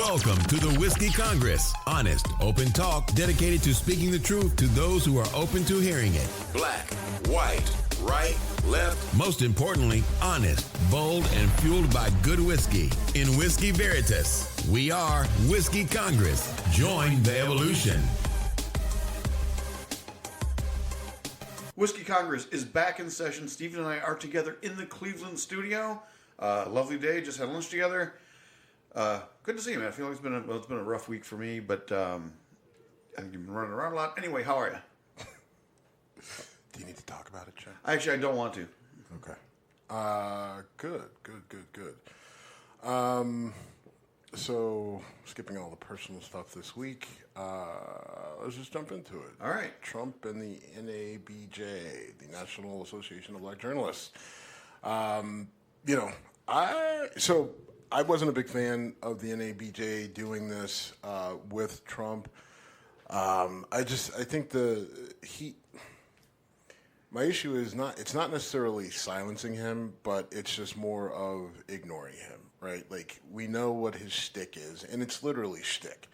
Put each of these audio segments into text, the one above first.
Welcome to the Whiskey Congress. Honest, open talk dedicated to speaking the truth to those who are open to hearing it. Black, white, right, left. Most importantly, honest, bold, and fueled by good whiskey. In Whiskey Veritas, we are Whiskey Congress. Join the evolution. Whiskey Congress is back in session. Stephen and I are together in the Cleveland studio. Lovely day. Just had lunch together. Good to see you, man. I feel like it's been a rough week for me, but I think you've been running around a lot. Anyway, how are you? Do you need to talk about it, Chad? Actually, I don't want to. Okay. Good. So, skipping all the personal stuff this week, let's just jump into it. All right. Trump and the NABJ, the National Association of Black Journalists. I wasn't a big fan of the NABJ doing this with Trump. I think my issue is it's not necessarily silencing him, but it's just more of ignoring him, right? Like, we know what his shtick is, and it's literally shtick,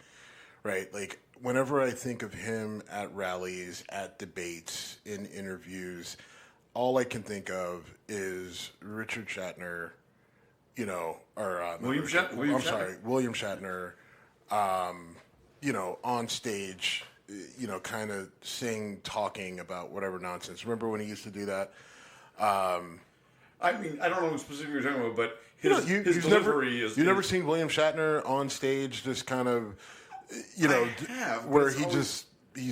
right? Like, whenever I think of him at rallies, at debates, in interviews, all I can think of is Richard Shatner, William Shatner, on stage, kind of talking about whatever nonsense. Remember when he used to do that? I mean, I don't know what specifically you're talking about, but his delivery is... You've never seen William Shatner on stage just kind of, where he's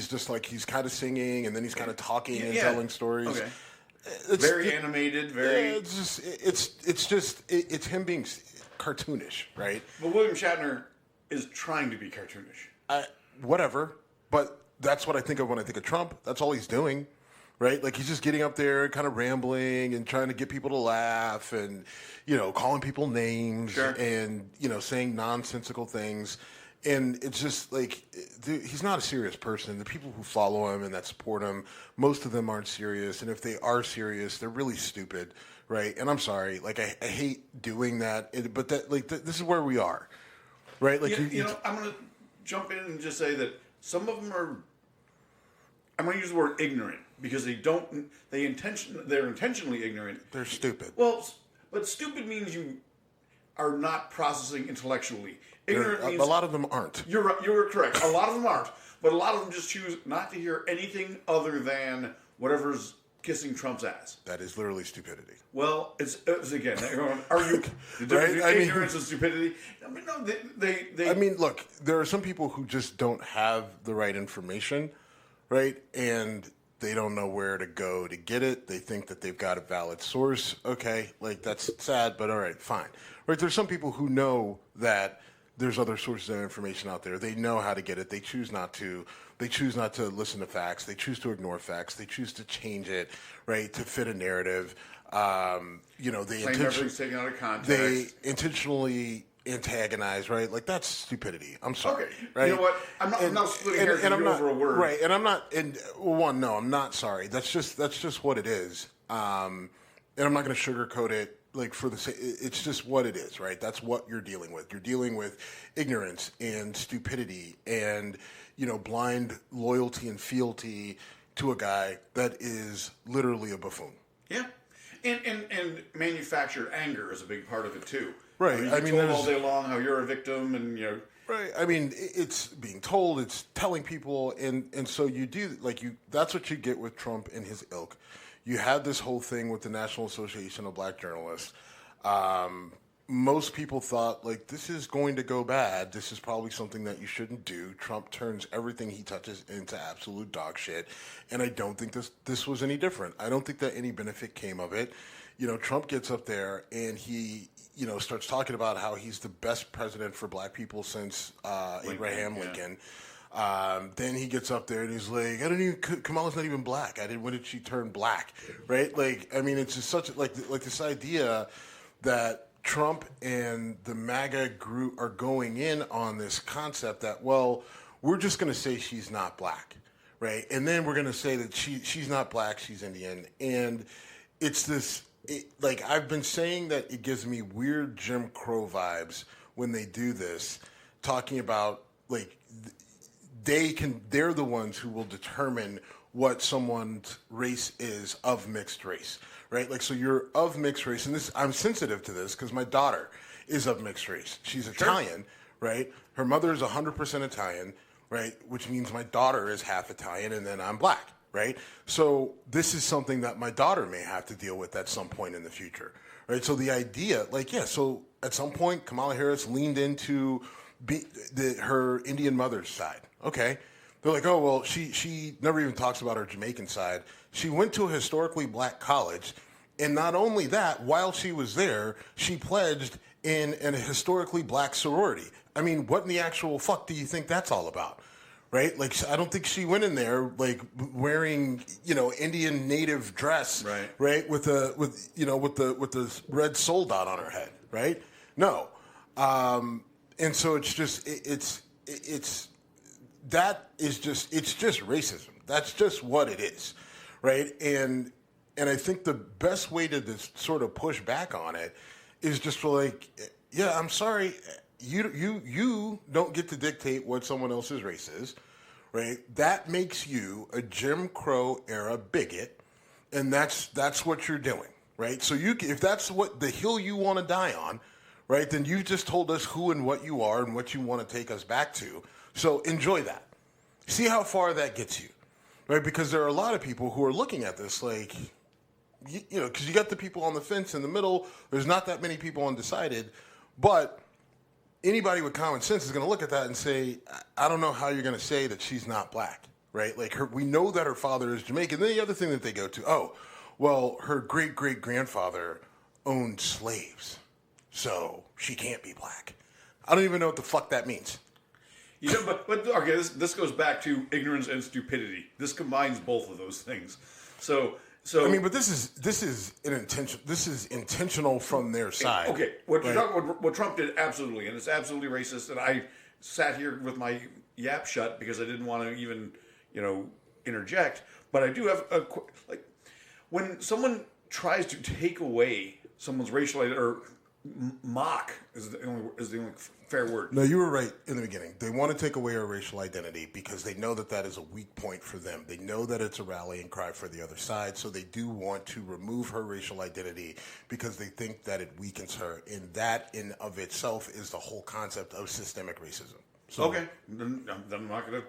just like, he's kind of singing and then he's kind of talking and telling stories. Okay. It's very animated, very... It's him being cartoonish, right? But William Shatner is trying to be cartoonish. Whatever, but that's what I think of when I think of Trump. That's all he's doing, right? Like, he's just getting up there kind of rambling and trying to get people to laugh and, calling people names and, saying nonsensical things. And it's just like, dude, he's not a serious person. The people who follow him and that support him, most of them aren't serious. And if they are serious, they're really stupid, right? And I'm sorry, like, I hate doing that, but this is where we are, right? Like, I'm going to jump in and just say that some of them are, I'm going to use the word ignorant, because they're intentionally ignorant. They're stupid. Well, but stupid means you are not processing intellectually. Ignorant means... A lot of them aren't. You're right, you're correct. A lot of them aren't. But a lot of them just choose not to hear anything other than whatever's kissing Trump's ass. That is literally stupidity. Well, it's again, are you the difference between ignorance and stupidity? I mean, no, they... I mean, look, there are some people who just don't have the right information, right? And they don't know where to go to get it. They think that they've got a valid source. Okay, like, that's sad, but all right, fine. Right? There's some people who know that there's other sources of information out there. They know how to get it. They choose not to. They choose not to listen to facts. They choose to ignore facts. They choose to change it, right, to fit a narrative. Everything's taken out of context. They intentionally antagonize, right? Like, that's stupidity. I'm sorry. Okay. Right? You know what? I'm not splitting hairs over a word. Right, and I'm not. And no, I'm not sorry. That's just what it is. And I'm not going to sugarcoat it. Like, it's just what it is, right? That's what you're dealing with. You're dealing with ignorance and stupidity and, blind loyalty and fealty to a guy that is literally a buffoon. Yeah. And manufactured anger is a big part of it, too. Right. I mean, told all day long how you're a victim and, Right. I mean, it's being told, it's telling people, and so you do, that's what you get with Trump and his ilk. You had this whole thing with the National Association of Black Journalists. Most people thought, like, this is going to go bad. This is probably something that you shouldn't do. Trump turns everything he touches into absolute dog shit. And I don't think this was any different. I don't think that any benefit came of it. Trump gets up there and he, starts talking about how he's the best president for black people since Abraham Lincoln. Then he gets up there and he's like, Kamala's not even black. When did she turn black? Right? Like, I mean, it's just such, like this idea that Trump and the MAGA group are going in on this concept that, well, we're just going to say she's not black, right? And then we're going to say that she's not black, she's Indian. And it's this, I've been saying that it gives me weird Jim Crow vibes when they do this, talking about like they're the ones who will determine what someone's race is of mixed race, right? Like, so you're of mixed race, and this, I'm sensitive to this because my daughter is of mixed race. She's Italian, right? Her mother is 100% Italian, right? Which means my daughter is half Italian, and then I'm black, right? So this is something that my daughter may have to deal with at some point in the future, right? So the idea, like, yeah, so at some point, Kamala Harris leaned into her Indian mother's side. Okay. They're like, oh, well, she never even talks about her Jamaican side. She went to a historically black college, and not only that, while she was there, she pledged in a historically black sorority. I mean, what in the actual fuck do you think that's all about? Right? Like, I don't think she went in there like wearing, Indian native dress, right? With the red soul dot on her head, right? No. And so it's just just racism. That's just what it is, right? And I think the best way to sort of push back on it is just for like, yeah, I'm sorry, you don't get to dictate what someone else's race is, right? That makes you a Jim Crow era bigot, and that's what you're doing, right? So if that's what the hill you want to die on, right, then you just told us who and what you are and what you want to take us back to. So enjoy that. See how far that gets you, right? Because there are a lot of people who are looking at this like, because you got the people on the fence in the middle. There's not that many people undecided, but anybody with common sense is going to look at that and say, I don't know how you're going to say that she's not black, right? Like, we know that her father is Jamaican. Then the other thing that they go to, oh, well, her great-great-grandfather owned slaves, so she can't be black. I don't even know what the fuck that means. But okay, this goes back to ignorance and stupidity. This combines both of those things. So I mean, but this is intentional from their side. Okay, what Trump did, absolutely, and it's absolutely racist. And I sat here with my yap shut because I didn't want to even interject. But I do have when someone tries to take away someone's racial identity, or mock is the only fair word. No, you were right in the beginning. They want to take away her racial identity because they know that is a weak point for them. They know that it's a rallying cry for the other side, so they do want to remove her racial identity because they think that it weakens her, and that in of itself is the whole concept of systemic racism. So, okay, then I'm not going to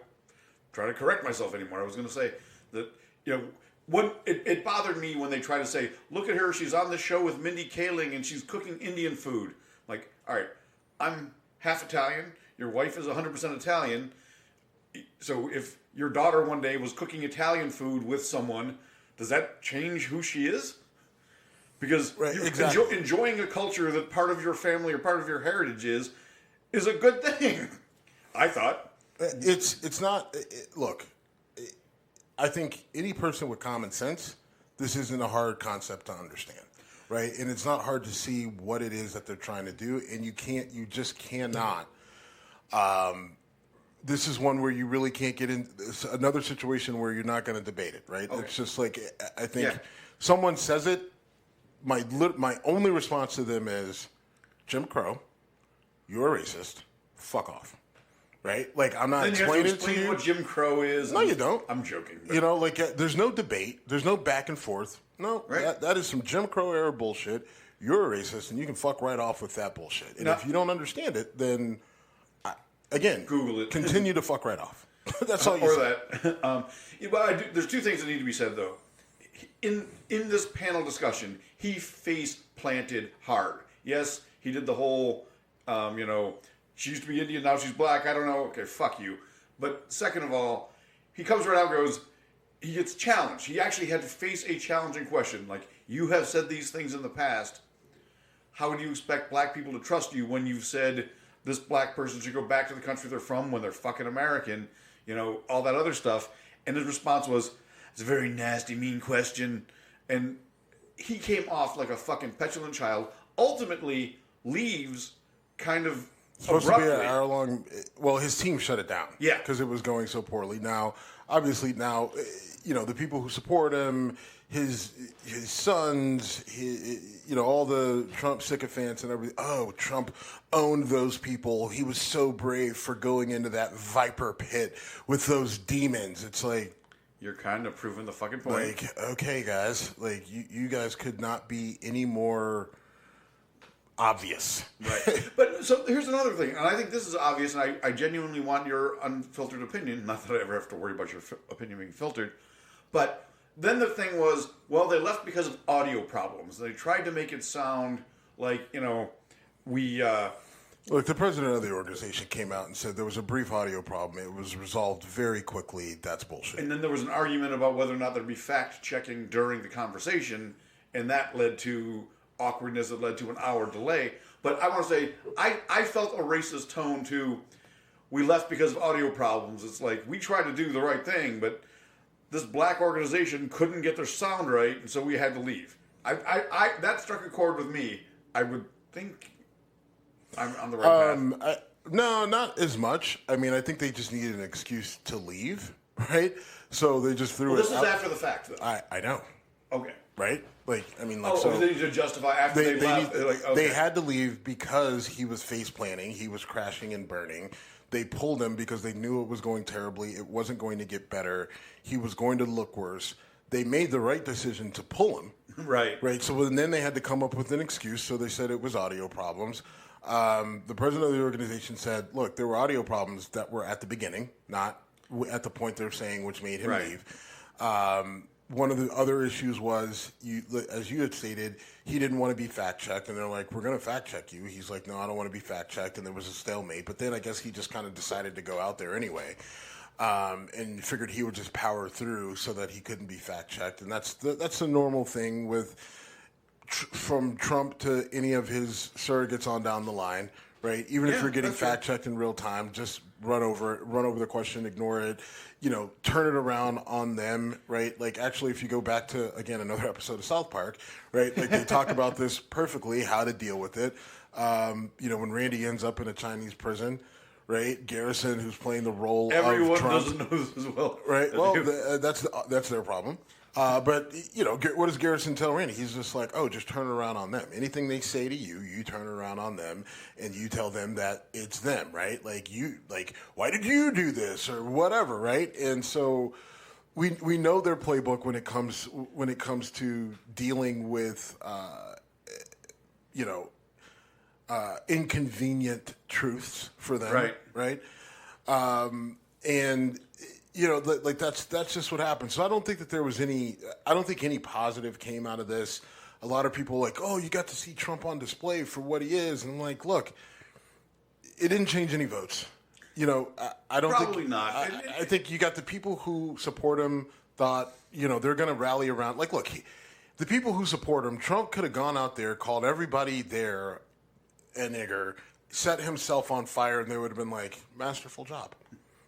try to correct myself anymore. I was going to say that, it bothered me when they try to say, look at her, she's on the show with Mindy Kaling and she's cooking Indian food. Like, all right, I'm half Italian, your wife is 100% Italian, so if your daughter one day was cooking Italian food with someone, does that change who she is? Because exactly. Enjoying a culture that part of your family or part of your heritage is a good thing, I thought. It's not, look, I think any person with common sense, this isn't a hard concept to understand. Right, and it's not hard to see what it is that they're trying to do, and you just cannot. This is one where you really can't get in. It's another situation where you're not going to debate it, right? Okay. It's just like, I think someone says it, my only response to them is, Jim Crow, you're a racist, fuck off. Right? Like, I'm not explaining it to you. What Jim Crow is. No, you don't. I'm joking. But. There's no debate. There's no back and forth. No, right. that is some Jim Crow era bullshit. You're a racist, and you can fuck right off with that bullshit. And if you don't understand it, then, again, Google it. Continue to fuck right off. That's all you say. Or that. There's two things that need to be said, though. In this panel discussion, he face-planted hard. Yes, he did the whole, she used to be Indian, now she's black. I don't know. Okay, fuck you. But second of all, he comes right out and goes, he gets challenged. He actually had to face a challenging question. Like, you have said these things in the past. How would you expect black people to trust you when you've said this black person should go back to the country they're from when they're fucking American? All that other stuff. And his response was, it's a very nasty, mean question. And he came off like a fucking petulant child. Ultimately, leaves kind of supposed abruptly. To be an hour long. Well, his team shut it down. Yeah, because it was going so poorly. Now, obviously now, the people who support him, his sons, all the Trump sycophants and everything. Oh, Trump owned those people. He was so brave for going into that viper pit with those demons. It's like, you're kind of proving the fucking point. Like, okay, guys, like you guys could not be any more obvious. Right. But so here's another thing, and I think this is obvious, and I genuinely want your unfiltered opinion. Not that I ever have to worry about your opinion being filtered. But then the thing was, well, they left because of audio problems. They tried to make it sound like, we... Look, the president of the organization came out and said there was a brief audio problem. It was resolved very quickly. That's bullshit. And then there was an argument about whether or not there'd be fact-checking during the conversation, and that led to awkwardness that led to an hour delay. But I want to say, I felt a racist tone to, we left because of audio problems. It's like, we tried to do the right thing, but this black organization couldn't get their sound right, and so we had to leave. That struck a chord with me. I would think I'm on the right path. No, not as much. I mean, I think they just needed an excuse to leave, right? So they just threw it out. This is after the fact, though. I know. Okay. Right? Like, I mean, so they need to justify after they left. They had to leave because he was face planting. He was crashing and burning. They pulled him because they knew it was going terribly. It wasn't going to get better. He was going to look worse. They made the right decision to pull him. Right. Right. So then they had to come up with an excuse. So they said it was audio problems. The president of the organization said, look, there were audio problems that were at the beginning, not at the point they're saying, which made him leave. One of the other issues was, as you had stated, he didn't want to be fact-checked. And they're like, we're going to fact-check you. He's like, no, I don't want to be fact-checked. And there was a stalemate. But then I guess he just kind of decided to go out there anyway. And figured he would just power through so that he couldn't be fact-checked. And that's the normal thing with from Trump to any of his surrogates on down the line, right? Even if you're getting fact-checked in real time, just run over the question, ignore it, turn it around on them, right? Like, actually, if you go back to, again, another episode of South Park, right? Like, they talk about this perfectly, how to deal with it. When Randy ends up in a Chinese prison, right? Garrison, who's playing the role of Trump. Everyone doesn't know this as well. Right? Well, that's their problem. But what does Garrison tell Randy? He's just like, oh, just turn around on them. Anything they say to you, you turn around on them, and you tell them that it's them, right? Why did you do this or whatever, right? And so we know their playbook when it comes to dealing with inconvenient truths for them, right? And that's just what happened. So I don't think that there was any positive came out of this. A lot of people like, oh, you got to see Trump on display for what he is. And I'm like, look, it didn't change any votes. I don't Probably not. I think you got the people who support him thought, they're going to rally around. Like, look, the people who support him, Trump could have gone out there, called everybody there a nigger, set himself on fire, and they would have been like, masterful job,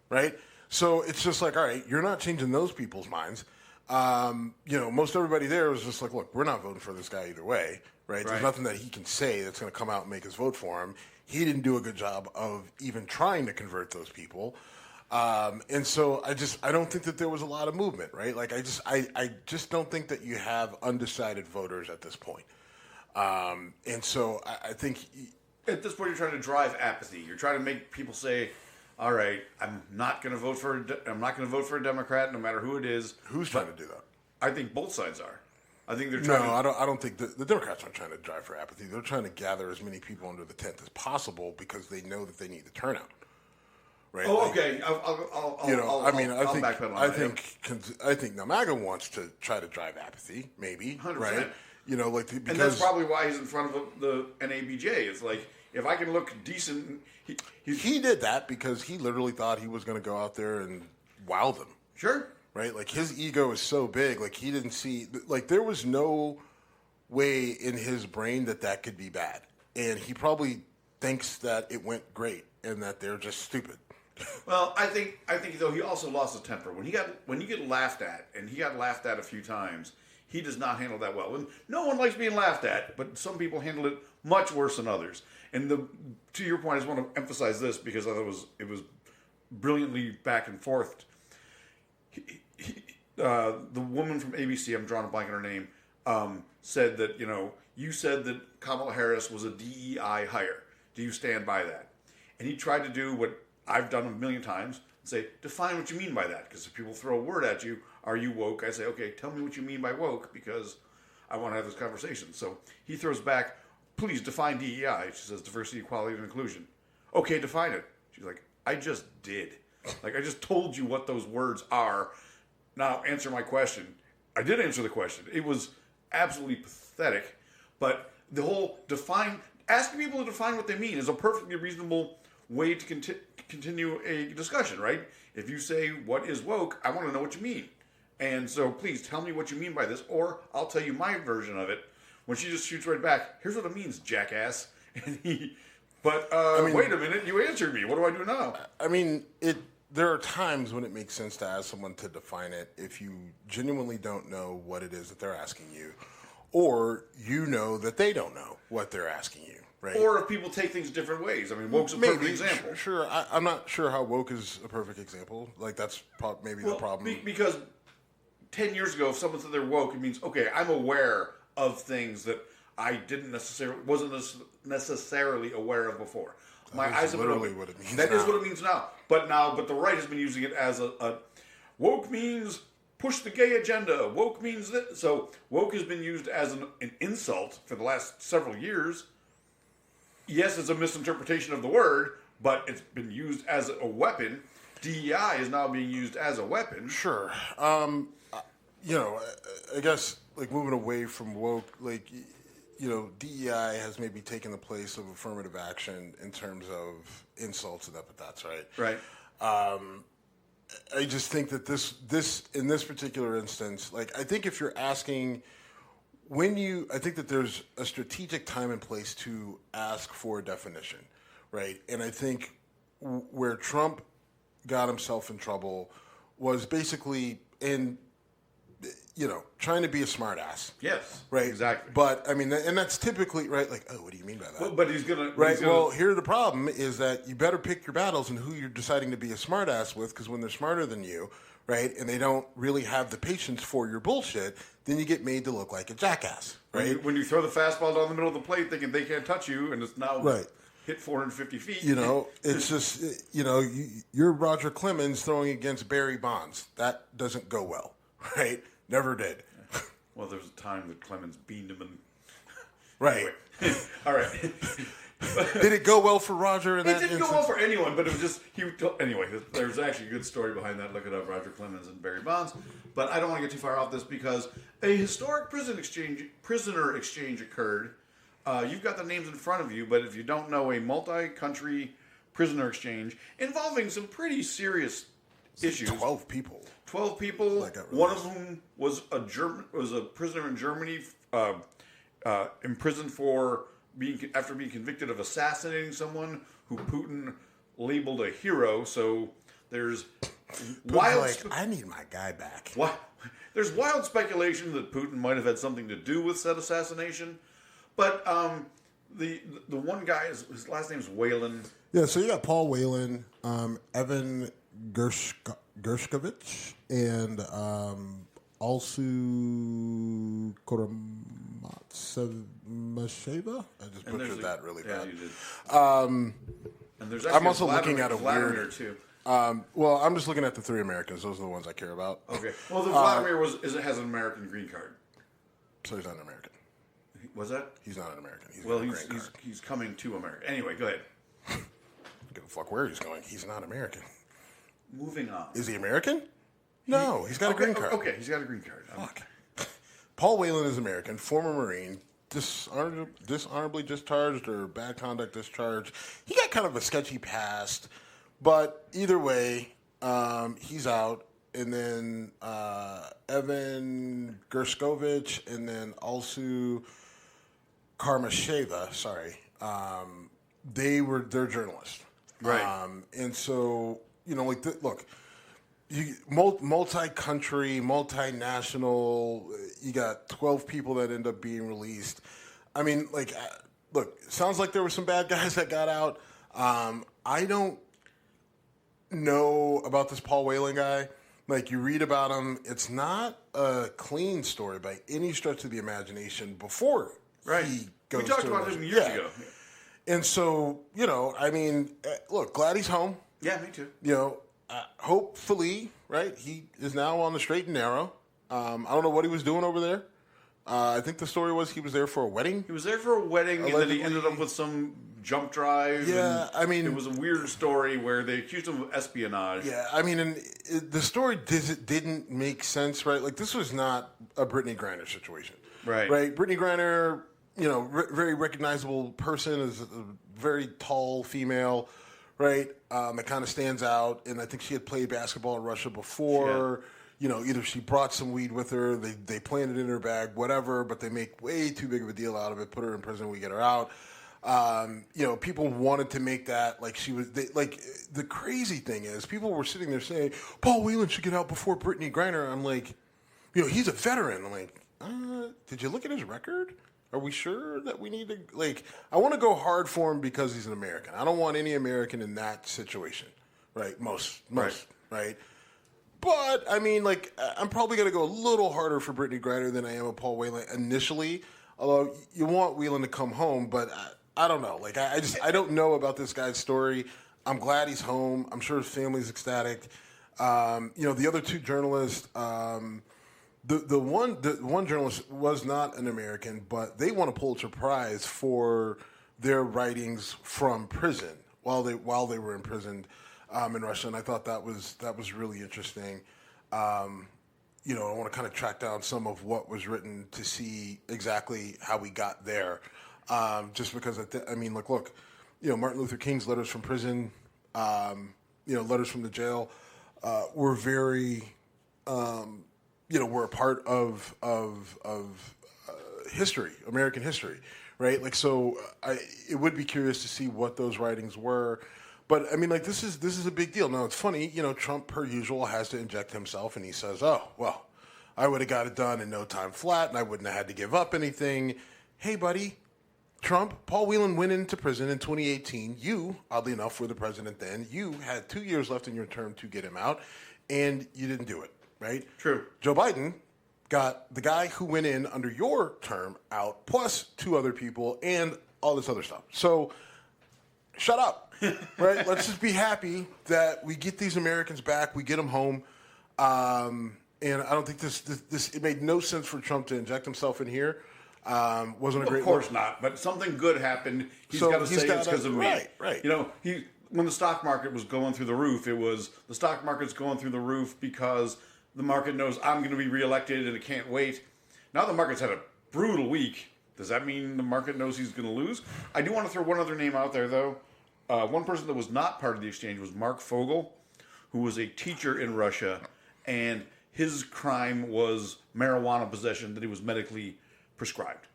right? So it's just like, all right, you're not changing those people's minds. Most everybody there was just like, look, we're not voting for this guy either way, right? There's nothing that he can say that's going to come out and make us vote for him. He didn't do a good job of even trying to convert those people. And so I don't think that there was a lot of movement, right? Like, I just don't think that you have undecided voters at this point. And so I think at this point you're trying to drive apathy. You're trying to make people say, all right, I'm not going to vote for a Democrat, no matter who it is. Who's trying to do that? I think both sides are. I think they're trying. No, I don't think the Democrats aren't trying to drive for apathy. They're trying to gather as many people under the tent as possible because they know that they need the turnout. Right? Oh, okay. I think now MAGA wants to try to drive apathy, maybe, 100%. right? Because, and that's probably why he's in front of the NABJ. It's like, if I can look decent, he did that because he literally thought he was going to go out there and wow them. Sure. Right? Like, his ego is so big. Like, he didn't see, like, there was no way in his brain that could be bad. And he probably thinks that it went great and that they're just stupid. Well, I think though he also lost his temper when you get laughed at, and he got laughed at a few times. He does not handle that well. And no one likes being laughed at, but some people handle it much worse than others. And to your point, I just want to emphasize this because I thought it was brilliantly back and forth. the woman from ABC, I'm drawing a blank on her name, said that, you said that Kamala Harris was a DEI hire. Do you stand by that? And he tried to do what I've done a million times and say, define what you mean by that. Because if people throw a word at you, are you woke? I say, okay, tell me what you mean by woke, because I want to have this conversation. So he throws back, please define DEI. She says, diversity, equality, and inclusion. Okay, define it. She's like, I just did. Like, I just told you what those words are. Now answer my question. I did answer the question. It was absolutely pathetic. But the whole asking people to define what they mean is a perfectly reasonable way to continue a discussion, right? If you say, what is woke, I want to know what you mean. And so please tell me what you mean by this, or I'll tell you my version of it. When she just shoots right back, here's what it means, jackass. And wait a minute, you answered me. What do I do now? I mean, there are times when it makes sense to ask someone to define it if you genuinely don't know what it is that they're asking you, or you know that they don't know what they're asking you, right? Or if people take things different ways. I mean, woke's a perfect example. Sure. I'm not sure how woke is a perfect example. Like, that's maybe the problem. Because 10 years ago, if someone said they're woke, it means, okay, I'm aware of things that I wasn't necessarily aware of before. My eyes have been open. What it means that now. is what it means now. But the right has been using it as a woke means push the gay agenda. Woke means that. So woke has been used as an insult for the last several years. Yes, it's a misinterpretation of the word, but it's been used as a weapon. DEI is now being used as a weapon. Sure. I guess, like, moving away from woke, like, DEI has maybe taken the place of affirmative action in terms of insults and epithets, right? Right. I just think that this in this particular instance, like, I think if you're asking I think that there's a strategic time and place to ask for a definition, right? And I think where Trump got himself in trouble was basically trying to be a smartass. Yes. Right. Exactly. But I mean, and that's typically right. Like, oh, what do you mean by that? Well, but he's gonna. Right. Well, here the problem is that you better pick your battles and who you're deciding to be a smartass with, because when they're smarter than you, right, and they don't really have the patience for your bullshit, then you get made to look like a jackass. Right. When you throw the fastball down the middle of the plate, thinking they can't touch you, and it's now hit 450 feet. It's just you're Roger Clemens throwing against Barry Bonds. That doesn't go well, right? Never did. Well, there was a time that Clemens beamed him, and right. Anyway. All right. Did it go well for Roger? It didn't go well for anyone, but it was just anyway. There's actually a good story behind that. Look it up, Roger Clemens and Barry Bonds. But I don't want to get too far off this because a historic prisoner exchange occurred. You've got the names in front of you, but if you don't know, a multi-country prisoner exchange involving some pretty serious issues. 12 people. 12 people. One of whom was a prisoner in Germany, imprisoned after being convicted of assassinating someone who Putin labeled a hero. So there's I need my guy back. There's wild speculation that Putin might have had something to do with said assassination, but the one guy his last name's Whelan. Yeah, so you got Paul Whelan, Evan Gershkovich, and Alsu Koramatsemasheva. I just butchered that really bad. Yeah, you did. And there's I'm also looking at a Vladimir too. Well, I'm just looking at the three Americans. Those are the ones I care about. Okay. Well, the Vladimir has an American green card. So he's not an American. Was that? He's not an American. He's coming to America. Anyway, go ahead. I don't give a fuck where he's going. He's not American. Moving on. Is he American? No, he's got a green card. Okay, he's got a green card. Fuck. Paul Whelan is American, former Marine, dishonorably discharged or bad conduct discharged. He got kind of a sketchy past, but either way, he's out. And then Evan Gershkovich and then Alsu Karmasheva, they're journalists. Right. And so, look, multi-country, multinational, you got 12 people that end up being released. I mean, look, it sounds like there were some bad guys that got out. I don't know about this Paul Whelan guy, Like, you read about him, it's not a clean story by any stretch of the imagination before he goes We talked to about Russia. him years ago. And so, I mean, look, glad he's home. Yeah, me too. Hopefully, right, he is now on the straight and narrow. I don't know what he was doing over there. I think the story was he was there for a wedding. He was there for a wedding, Allegedly. and then he ended up with some jump drive. Yeah, I mean, it was a weird story where they accused him of espionage. Yeah, I mean, and the story didn't make sense, right? Like, this was not a Brittany Griner situation, Right? Brittany Griner, very recognizable person, is a very tall female, right? That kind of stands out, and I think she had played basketball in Russia before. Either she brought some weed with her, they planted it in her bag, whatever, but they make way too big of a deal out of it, put her in prison, we get her out. People wanted to make that like she was, the crazy thing is, people were sitting there saying, Paul Whelan should get out before Brittany Griner. I'm like, he's a veteran. I'm like, did you look at his record? Are we sure that we need to, I want to go hard for him because he's an American. I don't want any American in that situation, right? Most, right? But, I mean, I'm probably going to go a little harder for Brittany Griner than I am with Paul Whelan initially. Although, you want Whelan to come home, but I don't know. I don't know about this guy's story. I'm glad he's home. I'm sure his family's ecstatic. The other two journalists, the one journalist was not an American, but they won a Pulitzer Prize for their writings from prison while they were imprisoned in Russia, and I thought that was really interesting. I want to kind of track down some of what was written to see exactly how we got there. Just because look, Martin Luther King's letters from prison, letters from the jail, were very, were a part of history, American history, right? It would be curious to see what those writings were. But I mean, this is a big deal. Now, it's funny, Trump, per usual, has to inject himself, and he says, "Oh, well, I would have got it done in no time flat, and I wouldn't have had to give up anything." Hey, buddy, Trump, Paul Whelan went into prison in 2018. You, oddly enough, were the president then. You had 2 years left in your term to get him out, and you didn't do it, right? True. Joe Biden got the guy who went in under your term out, plus 2 other people, and all this other stuff. So, shut up. Right? Let's just be happy that we get these Americans back, we get them home, and I don't think this it made no sense for Trump to inject himself in here. Wasn't a great. Of course not. But something good happened. He's got to say it's because of me. Right. When the stock market was going through the roof, it was the stock market's going through the roof because the market knows I'm going to be reelected and it can't wait. Now the market's had a brutal week. Does that mean the market knows he's going to lose? I do want to throw one other name out there, though. One person that was not part of the exchange was Mark Fogel, who was a teacher in Russia, and his crime was marijuana possession that he was medically prescribed.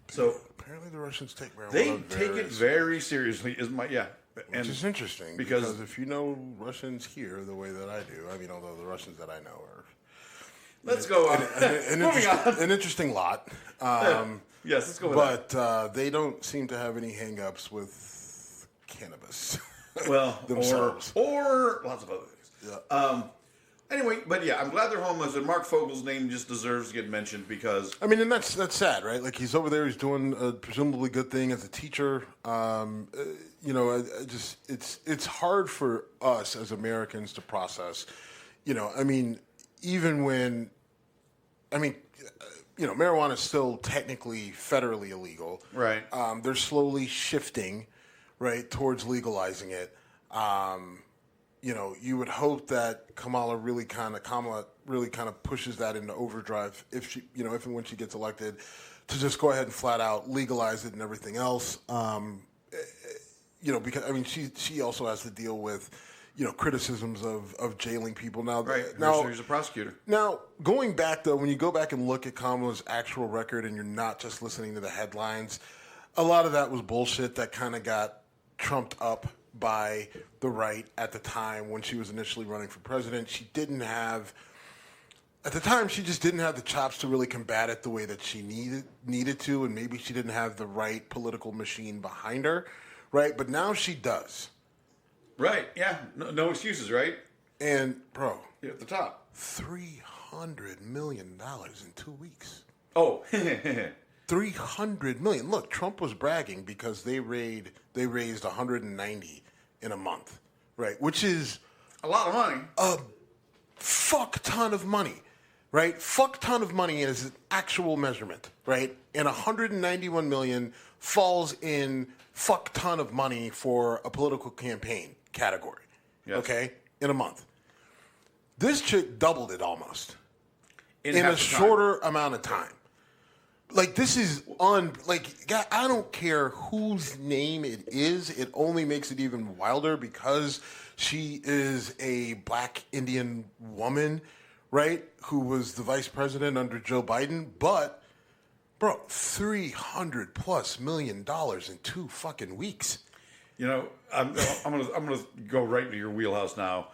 So apparently the Russians take marijuana. They take it very seriously. Which is interesting because if you know Russians here the way that I do, I mean, although the Russians that I know are let's go on. An interesting lot. Yes, let's go with that. They don't seem to have any hang-ups with cannabis. Well, themselves. Or lots of other things. Yeah. Anyway, but yeah, I'm glad they're home. As Mark Fogel's name just deserves to get mentioned because I mean, and that's sad, right? He's over there, he's doing a presumably good thing as a teacher. It's hard for us as Americans to process. Even when, marijuana is still technically federally illegal. Right. They're slowly shifting, right, towards legalizing it. You would hope that Kamala really kind of pushes that into overdrive if and when she gets elected, to just go ahead and flat out legalize it and everything else. Because she also has to deal with criticisms of jailing people now. Right. Now she's a prosecutor. Now, going back though, when you go back and look at Kamala's actual record and you're not just listening to the headlines, a lot of that was bullshit that kind of got trumped up by the right at the time when she was initially running for president. She just didn't have the chops to really combat it the way that she needed to, and maybe she didn't have the right political machine behind her, right? But now she does. Right, yeah. No excuses, right? And, bro. You're at the top. $300 million in 2 weeks. Oh. $300 million. Look, Trump was bragging because they raised 190 in a month, right? Which is a lot of money. A fuck ton of money, right? Fuck ton of money is an actual measurement, right? And 191 million falls in fuck ton of money for a political campaign category, okay, in a month. This chick doubled it almost in a shorter amount of time. Like, this is I don't care whose name it is. It only makes it even wilder because she is a black Indian woman, right, who was the vice president under Joe Biden. But, bro, $300+ million in 2 fucking weeks. You know, I'm gonna go right into your wheelhouse now.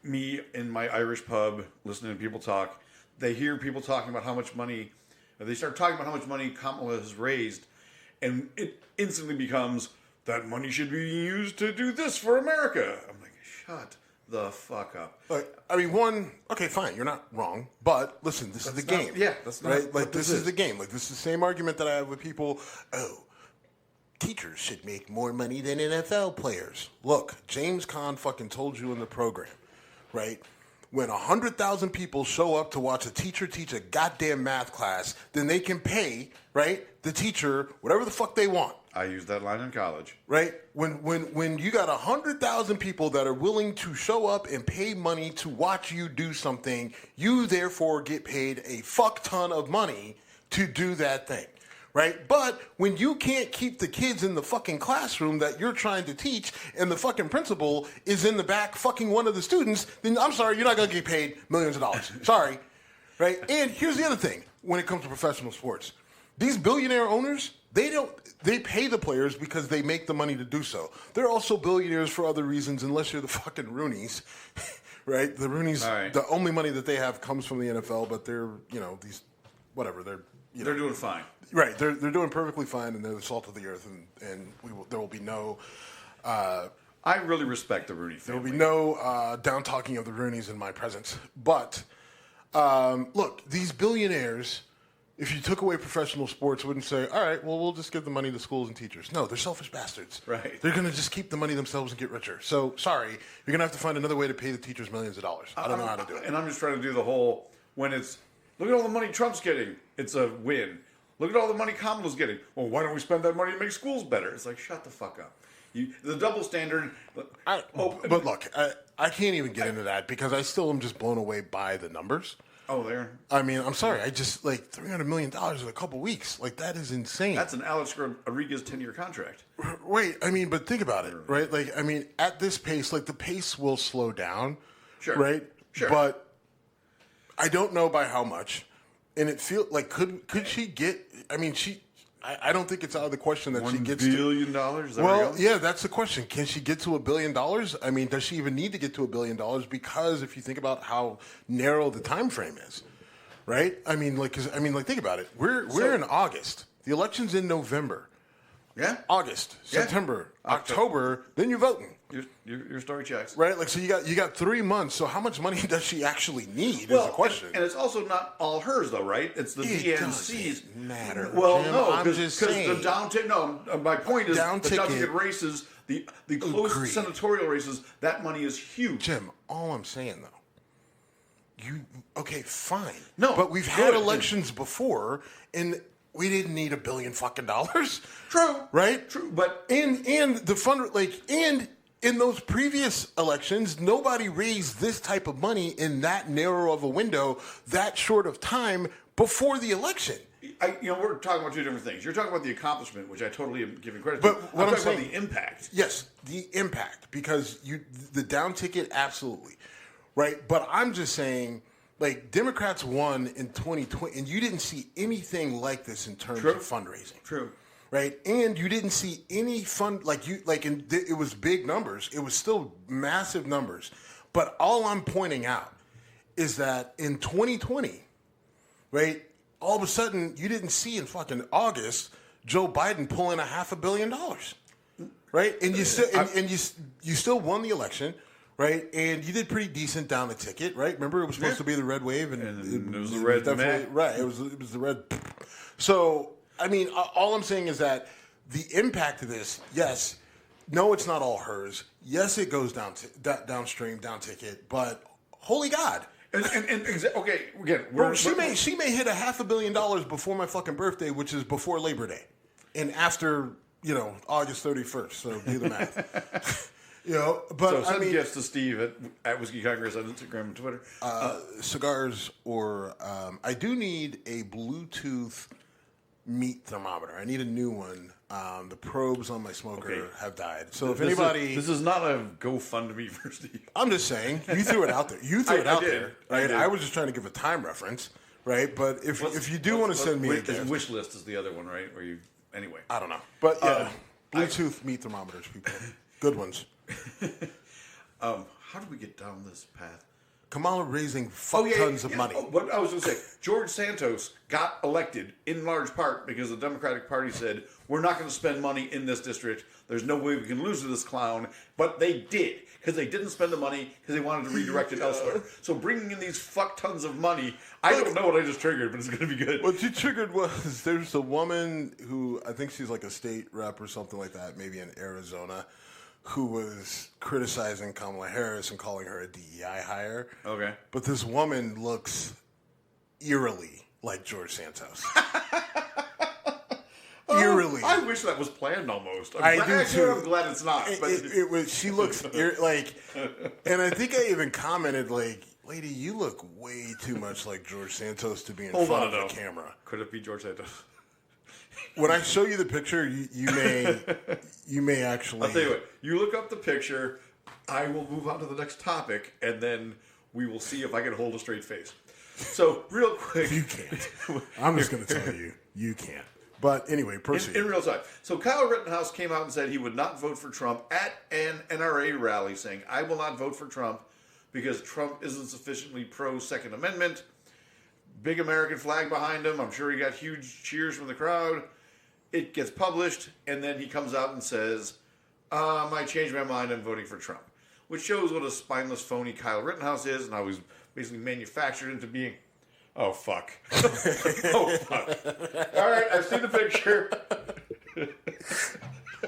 Me in my Irish pub, listening to people talk, they hear people talking about how much money. They start talking about how much money Kamala has raised, and it instantly becomes, that money should be used to do this for America. I'm like, shut the fuck up. I mean, okay, fine, you're not wrong, but listen, this is the game. That's right. Not like, this is the game. Like, this is the same argument that I have with people. Oh, teachers should make more money than NFL players. Look, James Caan fucking told you in the program, right? When 100,000 people show up to watch a teacher teach a goddamn math class, then they can pay, right, the teacher whatever the fuck they want. I used that line in college. Right? When you got 100,000 people that are willing to show up and pay money to watch you do something, you therefore get paid a fuck ton of money to do that thing. Right? But when you can't keep the kids in the fucking classroom that you're trying to teach and the fucking principal is in the back fucking one of the students, then I'm sorry, you're not going to get paid millions of dollars. Sorry. Right? And here's the other thing when it comes to professional sports. These billionaire owners, they pay the players because they make the money to do so. They're also billionaires for other reasons unless you're the fucking Rooneys. Right? The Rooneys, right. The only money that they have comes from the NFL, but they're, these, whatever, they're doing fine. Right, they're doing perfectly fine, and they're the salt of the earth, and there will be no. I really respect the Rooney family. There will be no down talking of the Rooneys in my presence. But look, these billionaires, if you took away professional sports, wouldn't say, "All right, well, we'll just give the money to schools and teachers." No, they're selfish bastards. Right. They're going to just keep the money themselves and get richer. So sorry, you're going to have to find another way to pay the teachers millions of dollars. I don't know how to do it. And I'm just trying to do the whole when it's look at all the money Trump's getting, it's a win. Look at all the money Kamala's getting. Well, why don't we spend that money to make schools better? It's like, shut the fuck up. The double standard. But look, I can't even get into that because I still am just blown away by the numbers. Oh, there. I mean, I'm sorry. I just, $300 million in a couple weeks. Like, that is insane. That's an Alex Rodriguez 10-year contract. Wait, I mean, but think about it, right? Like, I mean, at this pace, the pace will slow down. Sure. Right? Sure. But I don't know by how much. And it feels like, could she get, I mean, I don't think it's out of the question that she gets $1 billion? Is that well, yeah, that's the question. Can she get to $1 billion? I mean, does she even need to get to $1 billion? Because if you think about how narrow the time frame is, right? I mean, think about it. We're in August. The election's in November. Yeah. August, September, October. Then you're voting. Your story checks. Right? Like, so you got 3 months. So how much money does she actually need is the question. And it's also not all hers, though, right? It's the DNC's. Doesn't matter. Well, Jim, no, because the down ticket. No, my point is down the down ticket races, the close senatorial races. That money is huge. Jim, all I'm saying though, okay, fine. No, but we've had elections before, and we didn't need $1 billion fucking dollars. True. Right? True. But and the fund and in those previous elections, nobody raised this type of money in that narrow of a window, that short of time before the election. We're talking about two different things. You're talking about the accomplishment, which I totally am giving credit to. But I'm talking about the impact. Yes, the impact, because the down ticket, absolutely, right? But I'm just saying, Democrats won in 2020, and you didn't see anything like this in terms of fundraising. True. Right, and you didn't see any it was big numbers. It was still massive numbers. But all I'm pointing out is that in 2020, right, all of a sudden you didn't see in fucking August Joe Biden pulling $500 million, right? And you still you still won the election, right? And you did pretty decent down the ticket, right? Remember, it was supposed to be the red wave, and it was the red definitely right. It was the red. So, I mean, all I'm saying is that the impact of this, yes, no, it's not all hers. Yes, it goes downstream, down ticket, but holy God. Okay, again, she may hit $500 million before my fucking birthday, which is before Labor Day, and after August 31st. So do the math. But so send gifts to Steve at Whiskey Congress on Instagram and Twitter. Cigars, or I do need a Bluetooth meat thermometer. I need a new one. The probes on my smoker have died. So if anybody... This is not a GoFundMe for Steve. I'm just saying. You threw it out there. Right? I was just trying to give a time reference, right? But if you do want to send me a gift... Wish list is the other one, right? Anyway. I don't know. But yeah, Bluetooth meat thermometers, people. Good ones. How did we get down this path? Kamala raising tons of money. What I was going to say, George Santos got elected in large part because the Democratic Party said, we're not going to spend money in this district. There's no way we can lose to this clown. But they did, because they didn't spend the money because they wanted to redirect it elsewhere. So bringing in these fuck tons of money, I don't know what I just triggered, but it's going to be good. What you triggered was there's a woman who, I think she's like a state rep or something like that, maybe in Arizona, who was criticizing Kamala Harris and calling her a DEI hire. Okay. But this woman looks eerily like George Santos. Eerily. I wish that was planned almost. I do too. I'm glad it's not. But it was. She looks like, and I think I even commented like, lady, you look way too much like George Santos to be in front of the camera. Could it be George Santos? When I show you the picture, you may actually. I'll tell you what. You look up the picture. I will move on to the next topic, and then we will see if I can hold a straight face. So, real quick, you can't. I'm just going to tell you, you can't. But anyway, proceed. In real time. So, Klye Rittenhouse came out and said he would not vote for Trump at an NRA rally, saying, "I will not vote for Trump because Trump isn't sufficiently pro Second Amendment." Big American flag behind him. I'm sure he got huge cheers from the crowd. It gets published, and then he comes out and says, I changed my mind, I'm voting for Trump. Which shows what a spineless, phony Klye Rittenhouse is, and how he's basically manufactured into being... Oh, fuck. Oh, fuck. All right, I've seen the picture.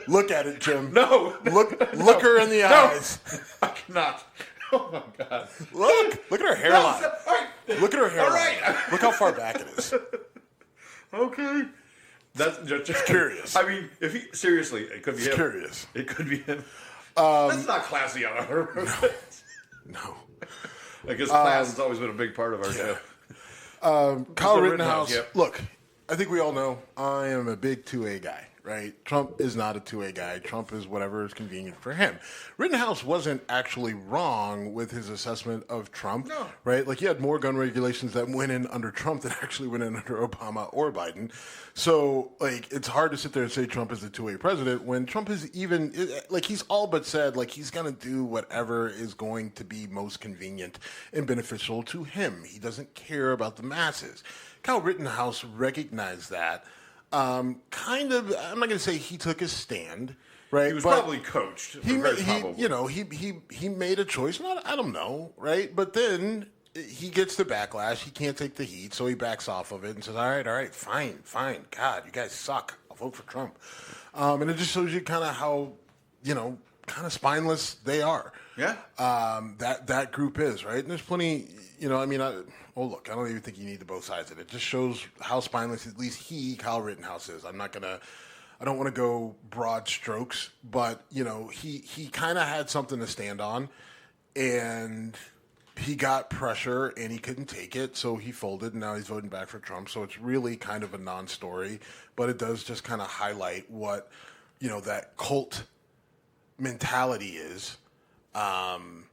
Look at it, Jim. No. Look her in the eyes. I cannot. Oh, my God. Look at her hairline. All right. Look at her hairline. All right. Look how far back it is. Okay. That's just curious. I mean, seriously, it could be him. Curious. It could be him. That's not classy on our No. I guess class has always been a big part of our show. Klye Rittenhouse. Look, I think we all know I am a big 2A guy, right? Trump is not a 2A guy. Trump is whatever is convenient for him. Rittenhouse wasn't actually wrong with his assessment of Trump, right? Like, he had more gun regulations that went in under Trump than actually went in under Obama or Biden. So, like, it's hard to sit there and say Trump is the 2A president when Trump is even, like, he's all but said, like, he's going to do whatever is going to be most convenient and beneficial to him. He doesn't care about the masses. Klye Rittenhouse recognized that. Kind of, I'm not going to say he took a stand, right? He was probably coached. He made a choice. I don't know, right? But then he gets the backlash. He can't take the heat, so he backs off of it and says, all right, fine. God, you guys suck. I'll vote for Trump. And it just shows you kind of how, kind of spineless they are. Yeah. That group is, right? And there's plenty, look, I don't even think you need the both sides of it. It just shows how spineless, at least Klye Rittenhouse is. I don't want to go broad strokes, but, he kind of had something to stand on, and he got pressure, and he couldn't take it, so he folded, and now he's voting back for Trump. So it's really kind of a non-story, but it does just kind of highlight what, that cult mentality is, and